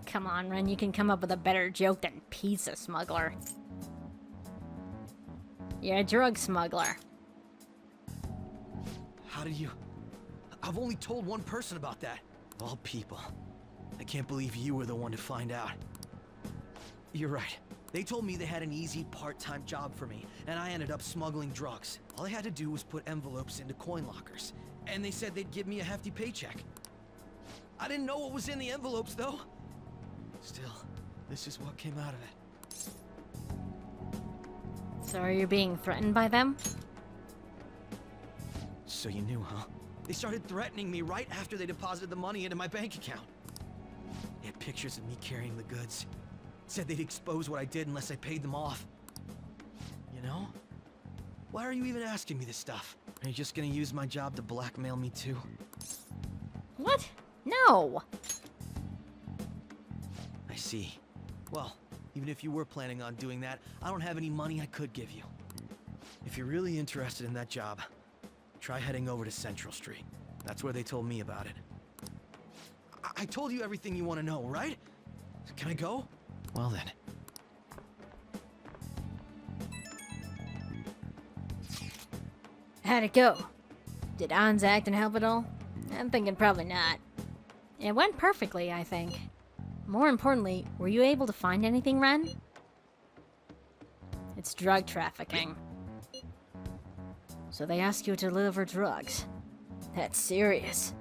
Come on, Ren, you can come up with a better joke than pizza smuggler. You're a drug smuggler. How did you... I've only told one person about that. Of all people. I can't believe you were the one to find out. You're right. They told me they had an easy part-time job for me, and I ended up smuggling drugs. All I had to do was put envelopes into coin lockers, and they said they'd give me a hefty paycheck. I didn't know what was in the envelopes, though. Still, this is what came out of it. So are you being threatened by them? So you knew, huh? They started threatening me right after they deposited the money into my bank account. They had pictures of me carrying the goods. Said they'd expose what I did unless I paid them off. You know? Why are you even asking me this stuff? Are you just gonna use my job to blackmail me too? What? No! I see. Well, even if you were planning on doing that, I don't have any money I could give you. If you're really interested in that job, try heading over to Central Street. That's where they told me about it. I told you everything you want to know, right? Can I go? Well then. How'd it go? Did An's acting help at all? I'm thinking probably not. It went perfectly, I think. More importantly, were you able to find anything, Ren? It's drug trafficking. So they ask you to deliver drugs. That's serious.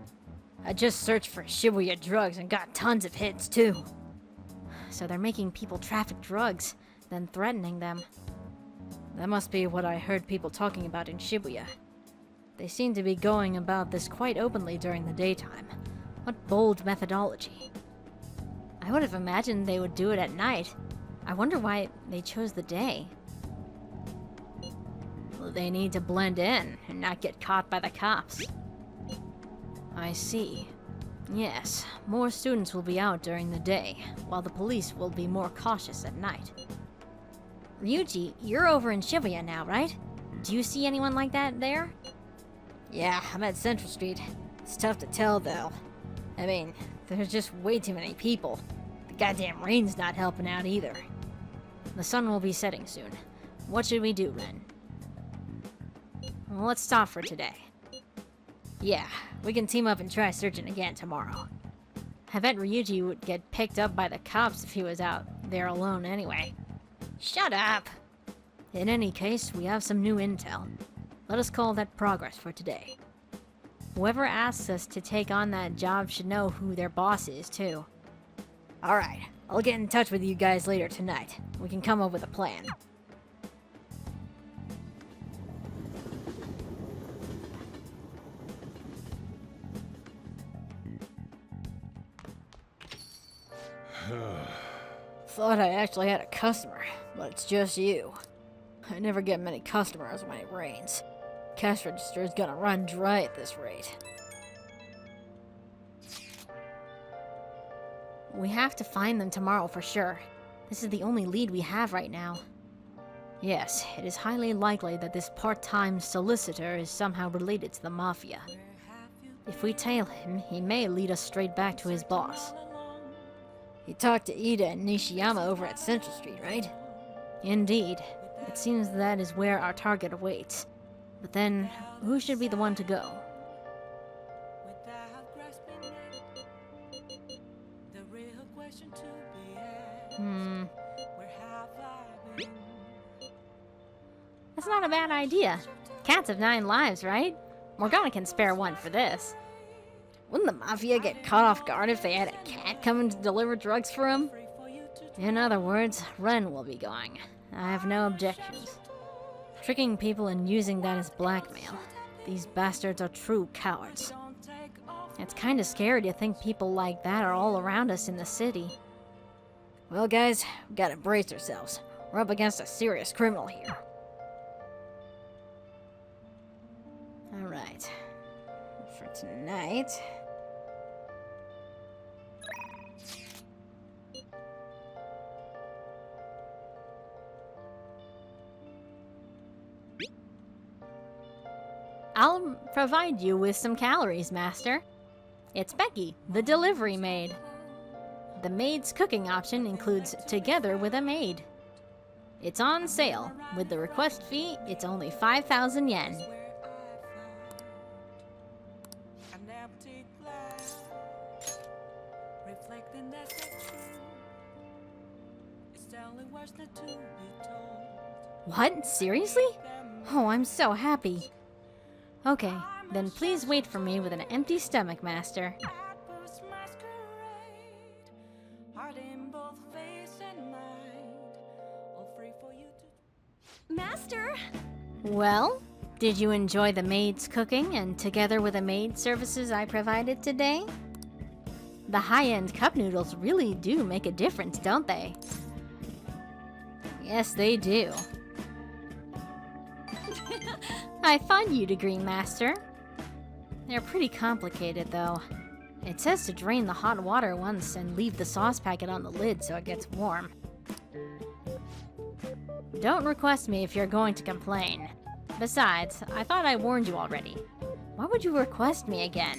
I just searched for Shibuya drugs and got tons of hits too. So they're making people traffic drugs, then threatening them. That must be what I heard people talking about in Shibuya. They seem to be going about this quite openly during the daytime. What bold methodology. I would have imagined they would do it at night. I wonder why they chose the day. Well, they need to blend in and not get caught by the cops. I see. Yes, more students will be out during the day, while the police will be more cautious at night. Ryuji, you're over in Shibuya now, right? Do you see anyone like that there? Yeah, I'm at Central Street. It's tough to tell, though. I mean, there's just way too many people. The goddamn rain's not helping out either. The sun will be setting soon. What should we do, Ren? Well, let's stop for today. Yeah, we can team up and try searching again tomorrow. I bet Ryuji would get picked up by the cops if he was out there alone anyway. Shut up! In any case, we have some new intel. Let us call that progress for today. Whoever asks us to take on that job should know who their boss is, too. Alright, I'll get in touch with you guys later tonight. We can come up with a plan. Thought I actually had a customer, but it's just you. I never get many customers when it rains. Cash register is gonna run dry at this rate. We have to find them tomorrow for sure. This is the only lead we have right now. Yes, it is highly likely that this part-time solicitor is somehow related to the Mafia. If we tail him, he may lead us straight back to his boss. He talked to Ida and Nishiyama over at Central Street, right? Indeed. It seems that is where our target awaits. But then, who should be the one to go? That's not a bad idea. Cats have 9 lives, right? Morgana can spare one for this. Wouldn't the Mafia get caught off guard if they had a cat coming to deliver drugs for them? In other words, Ren will be going. I have no objections. Tricking people and using that as blackmail. These bastards are true cowards. It's kinda scary to think people like that are all around us in the city. Well, guys, we gotta brace ourselves. We're up against a serious criminal here. Alright. For tonight... I'll provide you with some calories, Master. It's Becky, the delivery maid. The maid's cooking option includes together with a maid. It's on sale. With the request fee, it's only 5,000 yen. What? Seriously? Oh, I'm so happy. Okay, then please wait for me with an empty stomach, Master. Master? Well, did you enjoy the maid's cooking and together with the maid services I provided today? The high-end cup noodles really do make a difference, don't they? Yes, they do. I thought you'd agree, Master. They're pretty complicated, though. It says to drain the hot water once and leave the sauce packet on the lid so it gets warm. Don't request me if you're going to complain. Besides, I thought I warned you already. Why would you request me again?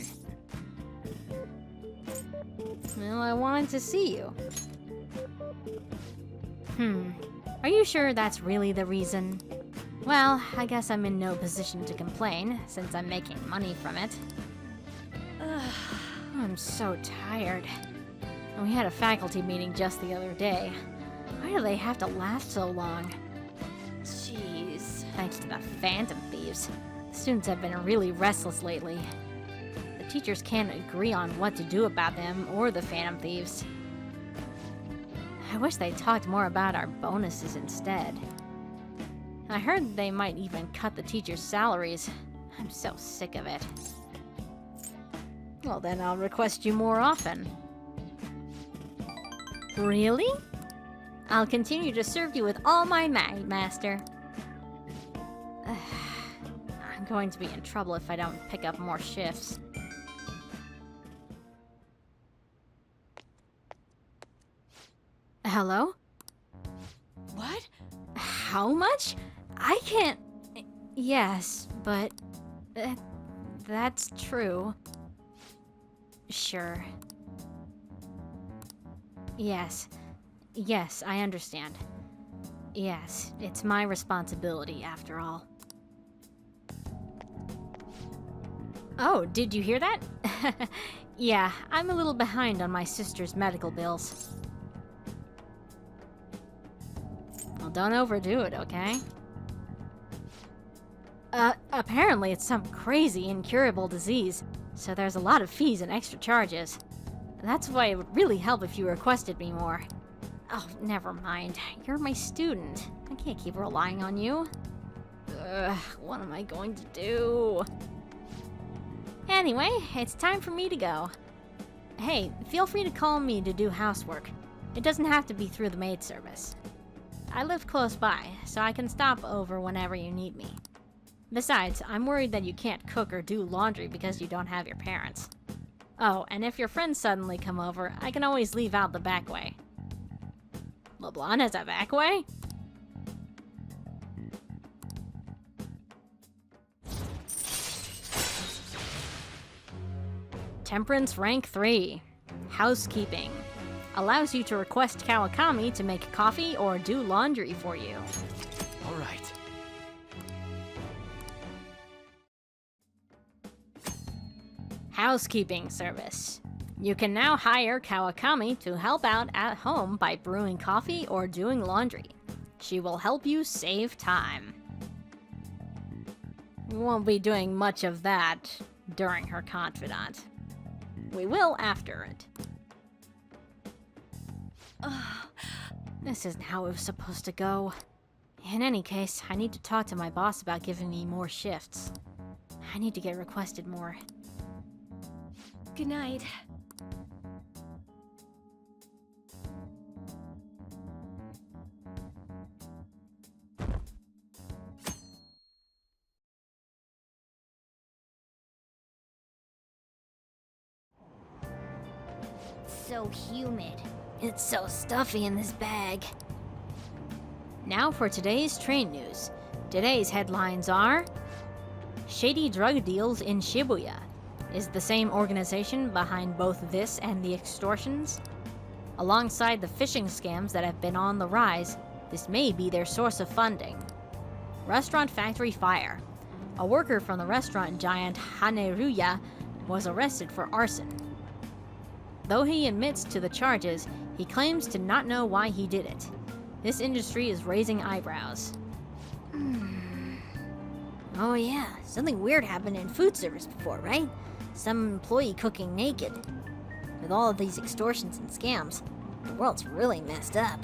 Well, I wanted to see you. Are you sure that's really the reason? Well, I guess I'm in no position to complain, since I'm making money from it. I'm so tired. We had a faculty meeting just the other day. Why do they have to last so long? Jeez. Thanks to the Phantom Thieves. The students have been really restless lately. The The teachers can't agree on what to do about them or the Phantom Thieves. I wish they talked more about our bonuses instead. I heard they might even cut the teachers' salaries. I'm so sick of it. Well, then I'll request you more often. Really? I'll continue to serve you with all my might, Master. I'm going to be in trouble if I don't pick up more shifts. Hello? What? How much? I can't... Yes, but... that's true. Sure. Yes. Yes, I understand. Yes, it's my responsibility, after all. Oh, did you hear that? Yeah, I'm a little behind on my sister's medical bills. Well, don't overdo it, okay? Apparently it's some crazy, incurable disease, so there's a lot of fees and extra charges. That's why it would really help if you requested me more. Oh, never mind. You're my student. I can't keep relying on you. Ugh, what am I going to do? Anyway, it's time for me to go. Hey, feel free to call me to do housework. It doesn't have to be through the maid service. I live close by, so I can stop over whenever you need me. Besides, I'm worried that you can't cook or do laundry because you don't have your parents. Oh, and if your friends suddenly come over, I can always leave out the back way. LeBlanc has a back way? Temperance Rank 3. Housekeeping. Allows you to request Kawakami to make coffee or do laundry for you. All right. Housekeeping service. You can now hire Kawakami to help out at home by brewing coffee or doing laundry. She will help you save time. We won't be doing much of that during her confidant. We will after it. This isn't how it was supposed to go. In any case, I need to talk to my boss about giving me more shifts. I need to get requested more. Good night. So humid. It's so stuffy in this bag. Now for today's train news. Today's headlines are... Shady drug deals in Shibuya. Is the same organization behind both this and the extortions? Alongside the phishing scams that have been on the rise, this may be their source of funding. Restaurant factory fire. A worker from the restaurant giant Haneruya was arrested for arson. Though he admits to the charges, he claims to not know why he did it. This industry is raising eyebrows. Oh yeah, something weird happened in food service before, right? Some employee cooking naked. With all of these extortions and scams, the world's really messed up.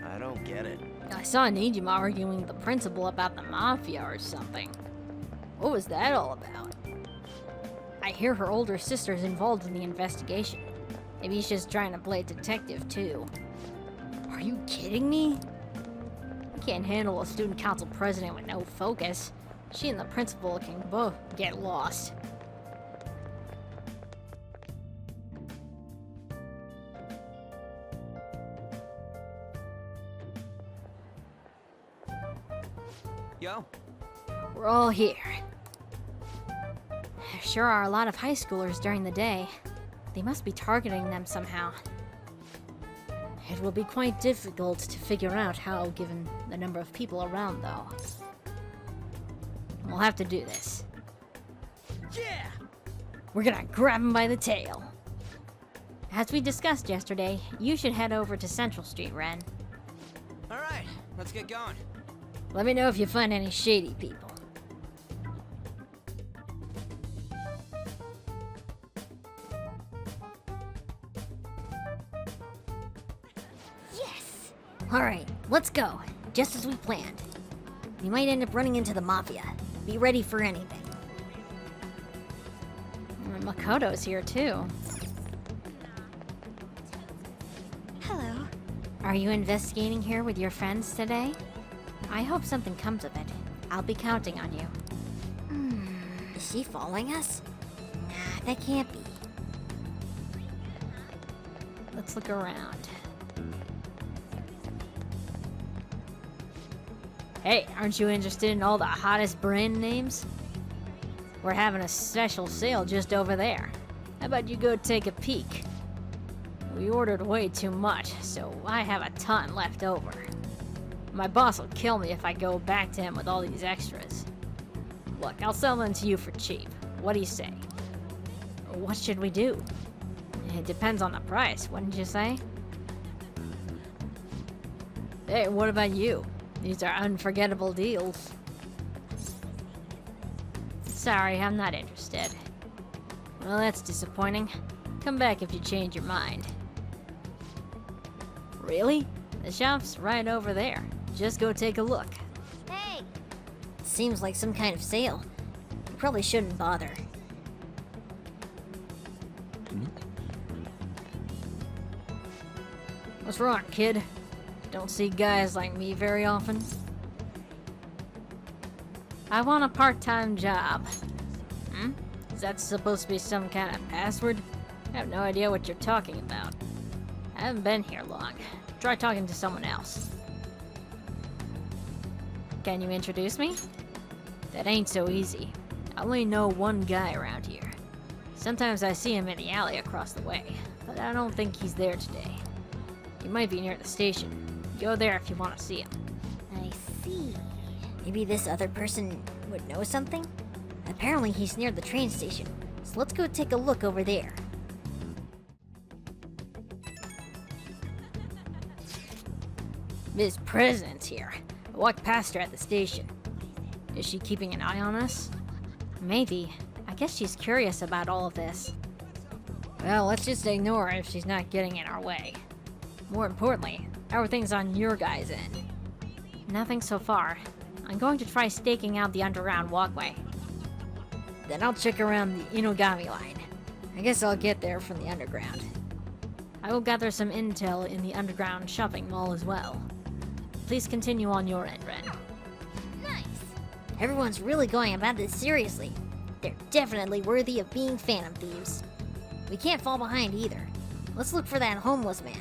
I don't get it. I saw Nijima arguing with the principal about the Mafia or something. What was that all about? I hear her older sister's involved in the investigation. Maybe she's just trying to play detective too. Are you kidding me? I can't handle a student council president with no focus. She and the principal can both get lost. Yo. We're all here. There sure are a lot of high schoolers during the day. They must be targeting them somehow. It will be quite difficult to figure out how, given the number of people around, though. We'll have to do this. Yeah! We're gonna grab him by the tail. As we discussed yesterday, you should head over to Central Street, Ren. All let's get going. Let me know if you find any shady people. Yes! Alright, let's go. Just as we planned. We might end up running into the Mafia. Be ready for anything. Makoto's here too. Hello. Are you investigating here with your friends today? I hope something comes of it. I'll be counting on you. Is she following us? Nah, that can't be. Let's look around. Hey, aren't you interested in all the hottest brand names? We're having a special sale just over there. How about you go take a peek? We ordered way too much, so I have a ton left over. My boss will kill me if I go back to him with all these extras. Look, I'll sell them to you for cheap. What do you say? What should we do? It depends on the price, wouldn't you say? Hey, what about you? These are unforgettable deals. Sorry, I'm not interested. Well, that's disappointing. Come back if you change your mind. Really? The shop's right over there. Just go take a look. Hey! Seems like some kind of sale. You probably shouldn't bother. What's wrong, kid? Don't see guys like me very often. I want a part-time job. Is that supposed to be some kind of password? I have no idea what you're talking about. I haven't been here long. Try talking to someone else. Can you introduce me? That ain't so easy. I only know one guy around here. Sometimes I see him in the alley across the way, but I don't think he's there today. He might be near the station. Go there if you want to see him. I see. Maybe this other person would know something? Apparently he's near the train station, so let's go take a look over there. Miss President's here. I walked past her at the station. Is she keeping an eye on us? Maybe. I guess she's curious about all of this. Well, let's just ignore her if she's not getting in our way. More importantly, how are things on your guys' end? Nothing so far. I'm going to try staking out the underground walkway. Then I'll check around the Inogami line. I guess I'll get there from the underground. I will gather some intel in the underground shopping mall as well. Please continue on your end, Ren. Nice! Everyone's really going about this seriously. They're definitely worthy of being phantom thieves. We can't fall behind either. Let's look for that homeless man.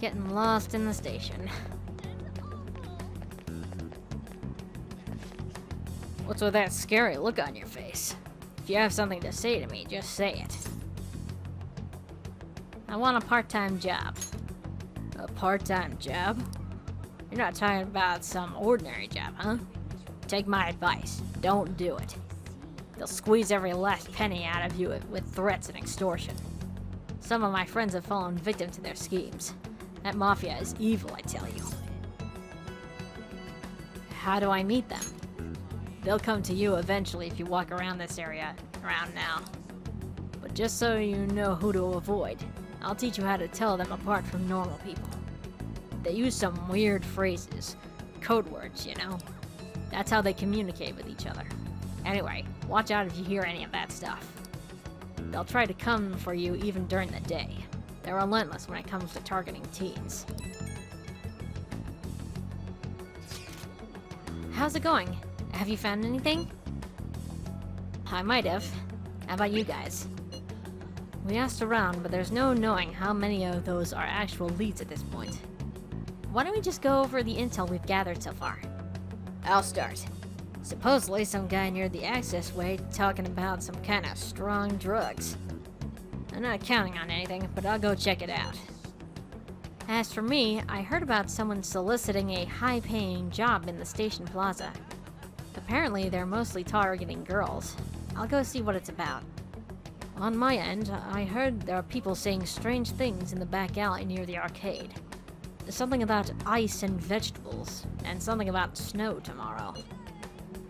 Getting lost in the station. What's with that scary look on your face? If you have something to say to me, just say it. I want a part-time job. A part-time job? You're not talking about some ordinary job, huh? Take my advice. Don't do it. They'll squeeze every last penny out of you with threats and extortion. Some of my friends have fallen victim to their schemes. That Mafia is evil, I tell you. How do I meet them? They'll come to you eventually if you walk around this area around now. But just so you know who to avoid, I'll teach you how to tell them apart from normal people. They use some weird phrases, code words, you know? That's how they communicate with each other. Anyway, watch out if you hear any of that stuff. They'll try to come for you even during the day. They're relentless when it comes to targeting teens. How's it going? Have you found anything? I might have. How about you guys? We asked around, but there's no knowing how many of those are actual leads at this point. Why don't we just go over the intel we've gathered so far? I'll start. Supposedly some guy near the access way talking about some kind of strong drugs. I'm not counting on anything, but I'll go check it out. As for me, I heard about someone soliciting a high-paying job in the station plaza. Apparently, they're mostly targeting girls. I'll go see what it's about. On my end, I heard there are people saying strange things in the back alley near the arcade. Something about ice and vegetables, and something about snow tomorrow.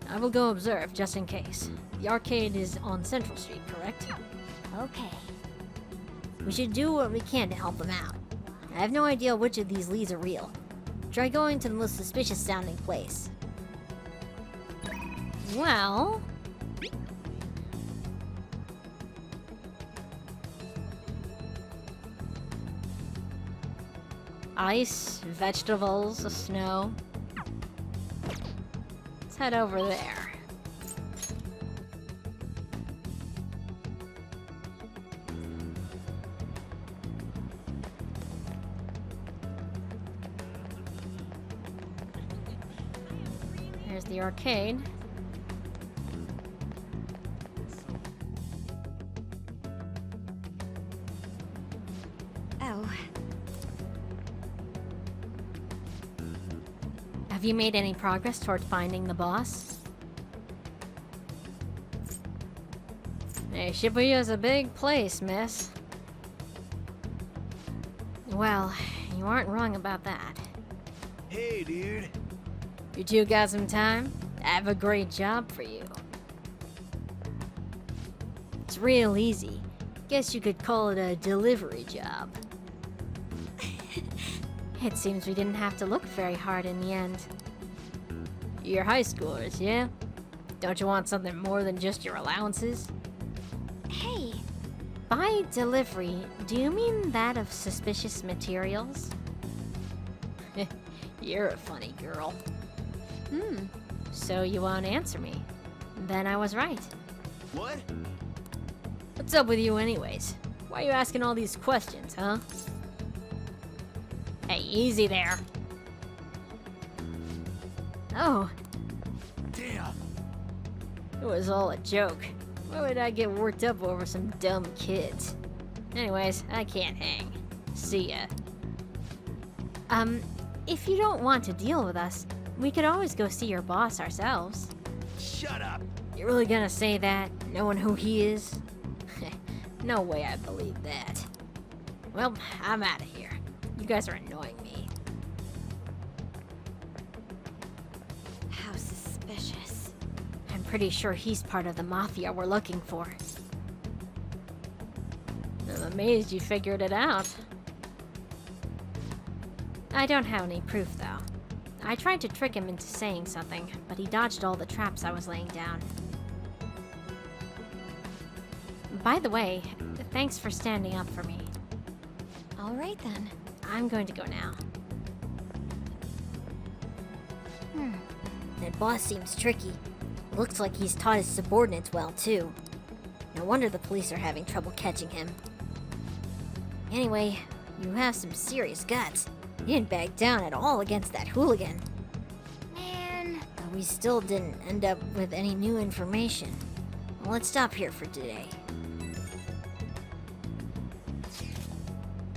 I will go observe, just in case. The arcade is on Central Street, correct? Okay. We should do what we can to help them out. I have no idea which of these leads are real. Try going to the most suspicious sounding place. Well... ice, vegetables, snow. Let's head over there. There's the arcade. Oh, Have you made any progress toward finding the boss? Hey, Shibuya's a big place, miss. Well, you aren't wrong about that. Hey, dude. You two got some time? I have a great job for you. It's real easy. Guess you could call it a delivery job. It seems we didn't have to look very hard in the end. You're high schoolers, yeah? Don't you want something more than just your allowances? Hey, By delivery, do you mean that of suspicious materials? You're a funny girl. So you won't answer me. Then I was right. What? What's up with you anyways? Why are you asking all these questions, huh? Hey, easy there. Oh, Damn. it was all a joke. Why would I get worked up over some dumb kids? Anyways, I can't hang. See ya. If you don't want to deal with us, we could always go see your boss ourselves. Shut up. You really gonna say that, knowing who he is? No way I believe that. Well, I'm out of here. You guys are annoying me. how suspicious. I'm pretty sure he's part of the Mafia we're looking for. I'm amazed you figured it out. I don't have any proof, though. I tried to trick him into saying something, but he dodged all the traps I was laying down. By the way, thanks for standing up for me. All right then. I'm going to go now. That boss seems tricky. Looks like he's taught his subordinates well, too. No wonder the police are having trouble catching him. Anyway, you have some serious guts. You didn't back down at all against that hooligan. man. But we still didn't end up with any new information. Well, let's stop here for today.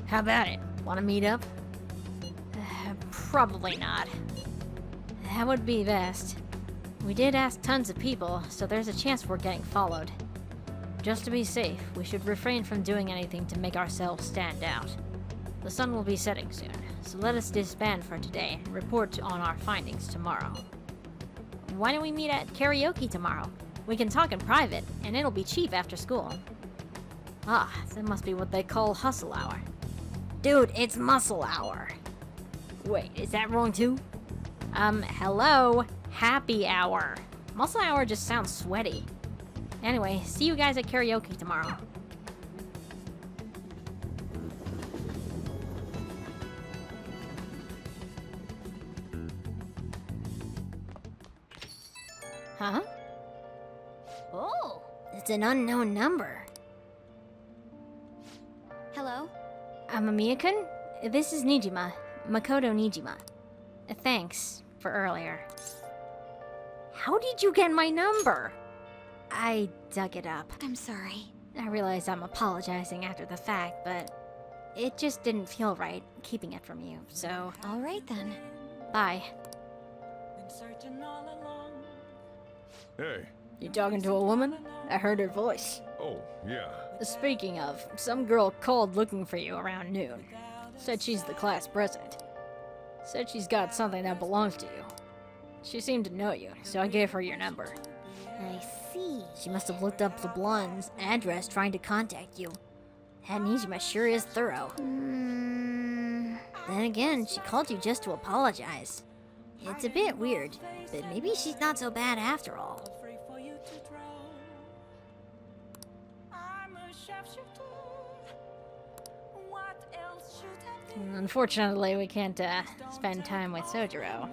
How about it? Want to meet up? Probably not. That would be best. We did ask tons of people, so there's a chance we're getting followed. Just to be safe, we should refrain from doing anything to make ourselves stand out. The sun will be setting soon, so let us disband for today and report on our findings tomorrow. Why don't we meet at karaoke tomorrow? We can talk in private, and it'll be cheap after school. Ah, that must be what they call hustle hour. Dude, it's muscle hour. Wait, is that wrong too? Hello? Happy hour. Muscle hour just sounds sweaty. Anyway, see you guys at karaoke tomorrow. Huh? Oh. It's an unknown number. Hello? Mamiya-kun? This is Nijima. Makoto Nijima. Thanks for earlier. How did you get my number? I dug it up. I'm sorry. I realize I'm apologizing after the fact, but it just didn't feel right keeping it from you, so All right then. bye. Hey, You talking to a woman? I heard her voice. Oh, yeah. Speaking of, some girl called looking for you around noon. Said she's the class president. Said she's got something that belongs to you. She seemed to know you, so I gave her your number. I see. She must have looked up the blonde's address trying to contact you. That enigma sure is thorough. Then again, she called you just to apologize. It's a bit weird, but maybe she's not so bad after all. Unfortunately, we can't spend time with Sojiro.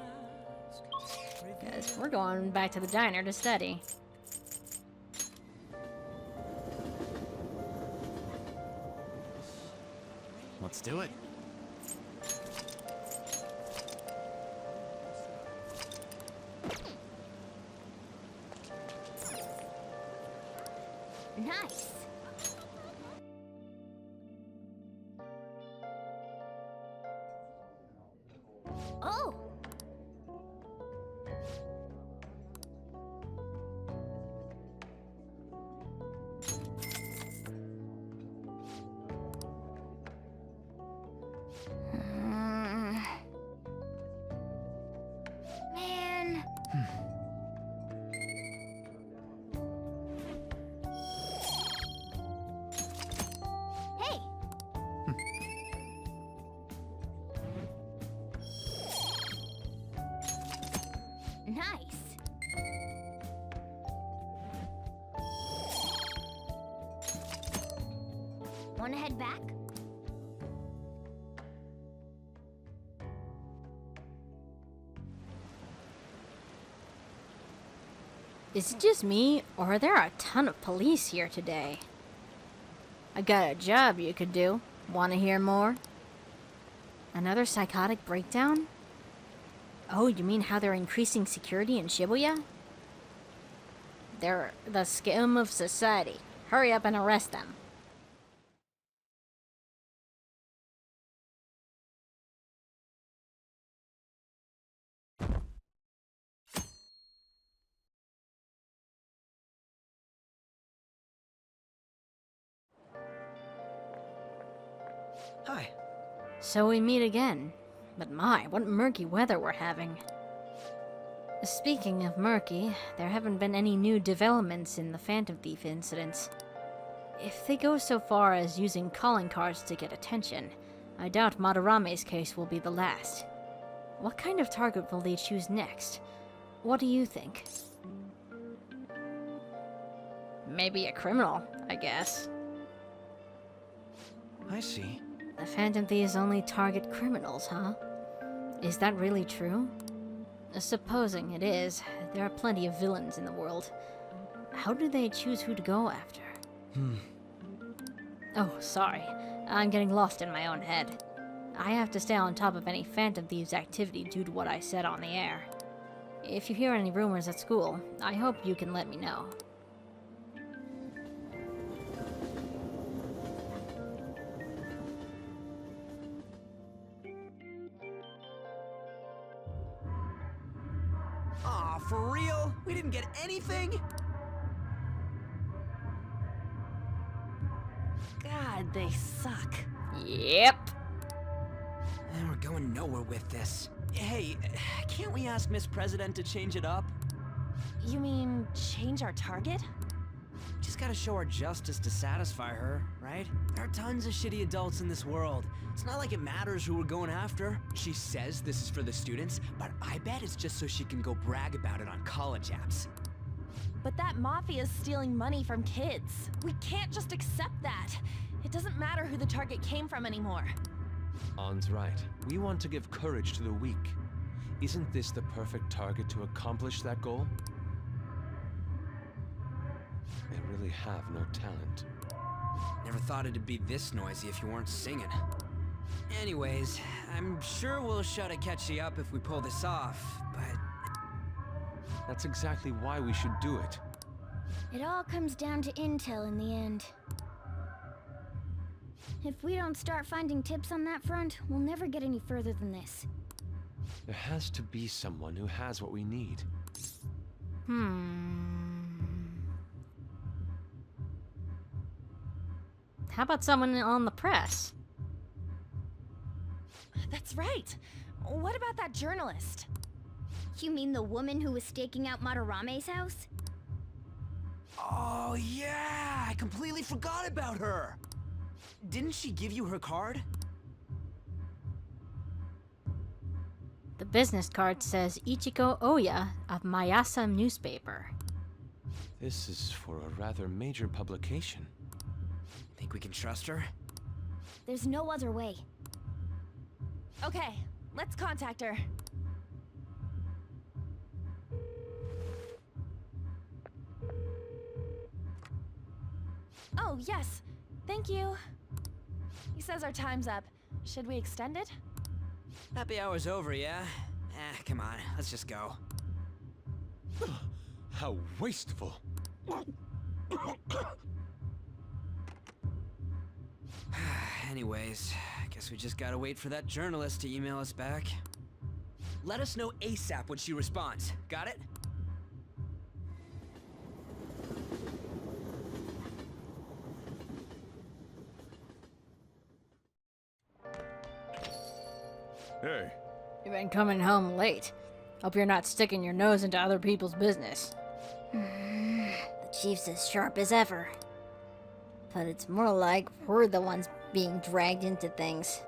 Because we're going back to the diner to study. Let's do it. Nice. Oh! Man. Hey. Nice. Wanna head back? Is it just me, or are there a ton of police here today? I got a job you could do. Want to hear more? Another psychotic breakdown? Oh, you mean how they're increasing security in Shibuya? They're the scum of society. Hurry up and arrest them. Hi. So we meet again. But my, what murky weather we're having. Speaking of murky, there haven't been any new developments in the Phantom Thief incidents. If they go so far as using calling cards to get attention, I doubt Madarame's case will be the last. What kind of target will they choose next? What do you think? Maybe a criminal, I guess. I see. The Phantom Thieves only target criminals, huh? Is that really true? Supposing it is, there are plenty of villains in the world. How do they choose who to go after? Oh, sorry. I'm getting lost in my own head. I have to stay on top of any Phantom Thieves activity due to what I said on the air. If you hear any rumors at school, I hope you can let me know. Aw, for real? We didn't get anything? God, they suck. Yep. And we're going nowhere with this. Hey, can't we ask Miss President to change it up? You mean change our target? Just gotta show our justice to satisfy her, right? There are tons of shitty adults in this world. It's not like it matters who we're going after. She says this is for the students, but I bet it's just so she can go brag about it on college apps. But that Mafia is stealing money from kids. We can't just accept that. It doesn't matter who the target came from anymore. An's right. We want to give courage to the weak. Isn't this the perfect target to accomplish that goal? They really have no talent. Never thought it'd be this noisy if you weren't singing. Anyways, I'm sure we'll shut Akechi up if we pull this off, but... That's exactly why we should do it. It all comes down to intel in the end. If we don't start finding tips on that front, we'll never get any further than this. There has to be someone who has what we need. How about someone on the press? That's right. What about that journalist? You mean the woman who was staking out Matarame's house? Oh, yeah! I completely forgot about her! Didn't she give you her card? The business card says Ichiko Oya of Mayasa newspaper. This is for a rather major publication. Think we can trust her? There's no other way. Okay, let's contact her. Oh, yes. Thank you. He says our time's up. Should we extend it? Happy hour's over, yeah? Come on, let's just go. How wasteful. Anyways, I guess we just gotta wait for that journalist to email us back. Let us know ASAP when she responds. Got it? Hey, You've been coming home late. Hope you're not sticking your nose into other people's business. The chief's as sharp as ever. But it's more like we're the ones being dragged into things.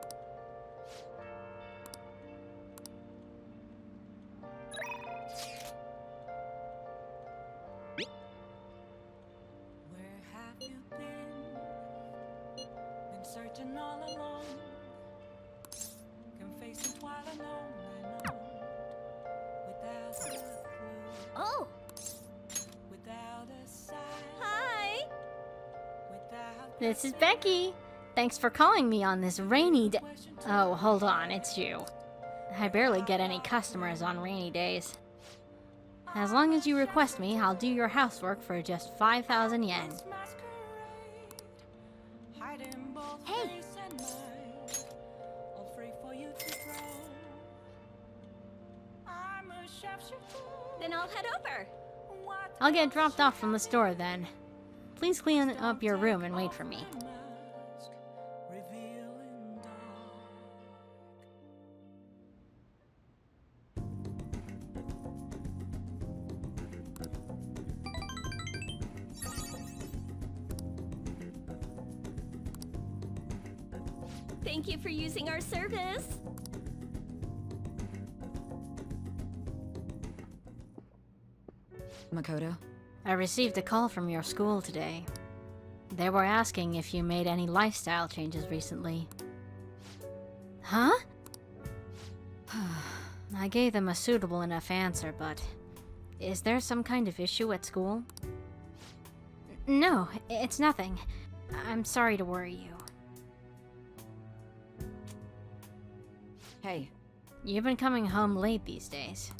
Where have you been? Been searching all along. Can face it while alone and on. Without a clue. Oh! Without a sign. Hi! Without This is Becky. Thanks for calling me on this rainy day. Oh, hold on, it's you. I barely get any customers on rainy days. As long as you request me, I'll do your housework for just 5,000 yen. Hey! Then I'll head over. I'll get dropped off from the store then. Please clean up your room and wait for me. Thank you for using our service. Makoto? I received a call from your school today. They were asking if you made any lifestyle changes recently. Huh? I gave them a suitable enough answer, but is there some kind of issue at school? No, it's nothing. I'm sorry to worry you. Hey. You've been coming home late these days.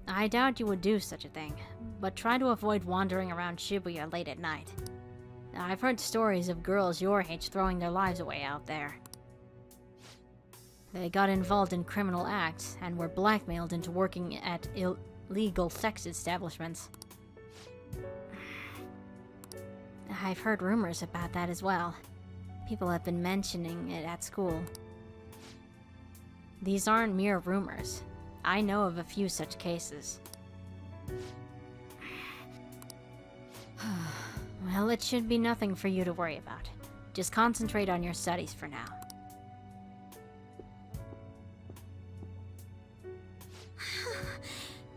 I doubt you would do such a thing, but try to avoid wandering around Shibuya late at night. I've heard stories of girls your age throwing their lives away out there. They got involved in criminal acts and were blackmailed into working at illegal sex establishments. I've heard rumors about that as well. People have been mentioning it at school. These aren't mere rumors. I know of a few such cases. Well, it should be nothing for you to worry about. Just concentrate on your studies for now.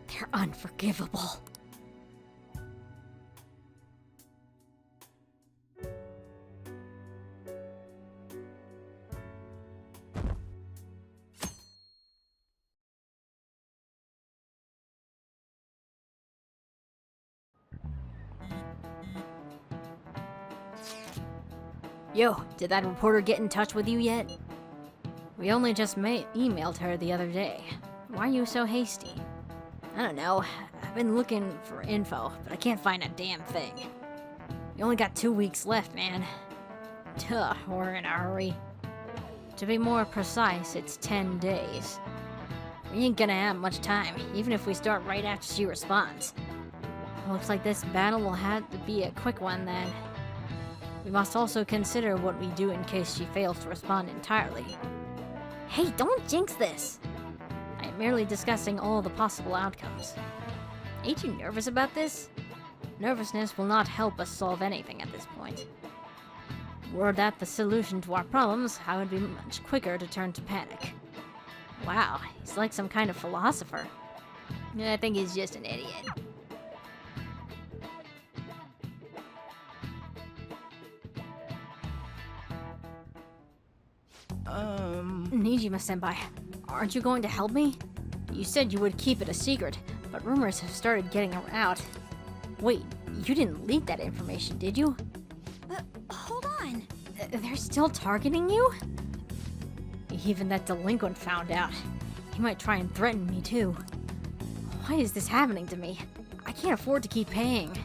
They're unforgivable. Yo, did that reporter get in touch with you yet? We only just emailed her the other day. Why are you so hasty? I don't know. I've been looking for info, but I can't find a damn thing. We only got 2 weeks left, man. Duh, we're in a hurry. To be more precise, it's 10 days. We ain't gonna have much time, even if we start right after she responds. Looks like this battle will have to be a quick one then. We must also consider what we do in case she fails to respond entirely. Hey, don't jinx this! I am merely discussing all the possible outcomes. Ain't you nervous about this? Nervousness will not help us solve anything at this point. Were that the solution to our problems, I would be much quicker to turn to panic. Wow, he's like some kind of philosopher. I think he's just an idiot. Nijima-senpai, aren't you going to help me? You said you would keep it a secret, but rumors have started getting out. Wait, you didn't leak that information, did you? Hold on. They're still targeting you? Even that delinquent found out. He might try and threaten me too. Why is this happening to me? I can't afford to keep paying.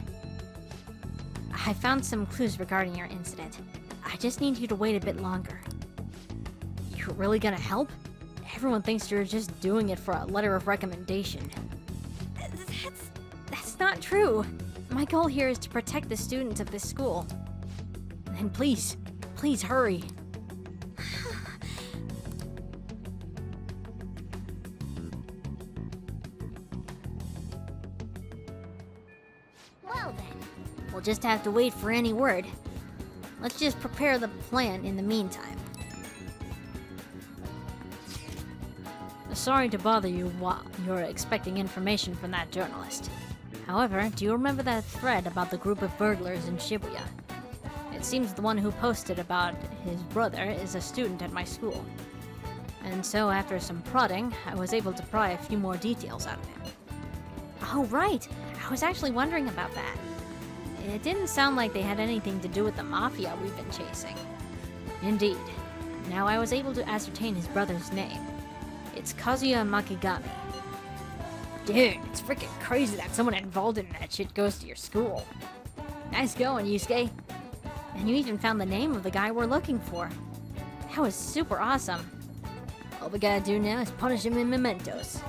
I found some clues regarding your incident. I just need you to wait a bit longer. You're really gonna help? Everyone thinks you're just doing it for a letter of recommendation. That's not true. My goal here is to protect the students of this school. And please hurry. Well then. We'll just have to wait for any word. Let's just prepare the plan in the meantime. Sorry to bother you while you're expecting information from that journalist. However, do you remember that thread about the group of burglars in Shibuya? It seems the one who posted about his brother is a student at my school. And so after some prodding, I was able to pry a few more details out of him. Oh right, I was actually wondering about that. It didn't sound like they had anything to do with the Mafia we've been chasing. Indeed. Now I was able to ascertain his brother's name. It's Kazuya Makigami. Dude, it's freaking crazy that someone involved in that shit goes to your school. Nice going, Yusuke. And you even found the name of the guy we're looking for. That was super awesome. All we gotta do now is punish him in mementos.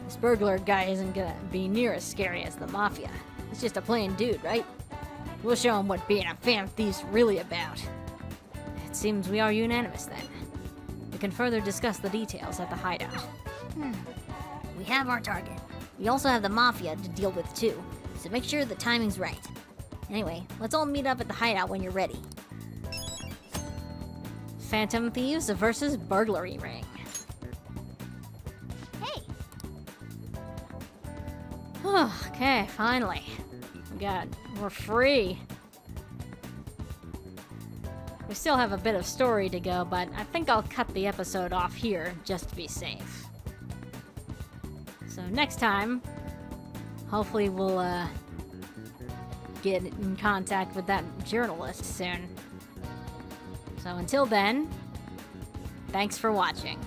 This burglar guy isn't gonna be near as scary as the Mafia. He's just a plain dude, right? We'll show him what being a fan of thieves is really about. It seems we are unanimous then. We can further discuss the details at the hideout. We have our target. We also have the Mafia to deal with too, so make sure the timing's right. Anyway, let's all meet up at the hideout when you're ready. Phantom Thieves versus Burglary Ring. Hey! Okay, finally. We're free. We still have a bit of story to go, but I think I'll cut the episode off here just to be safe. So next time, hopefully we'll get in contact with that journalist soon. So until then, thanks for watching.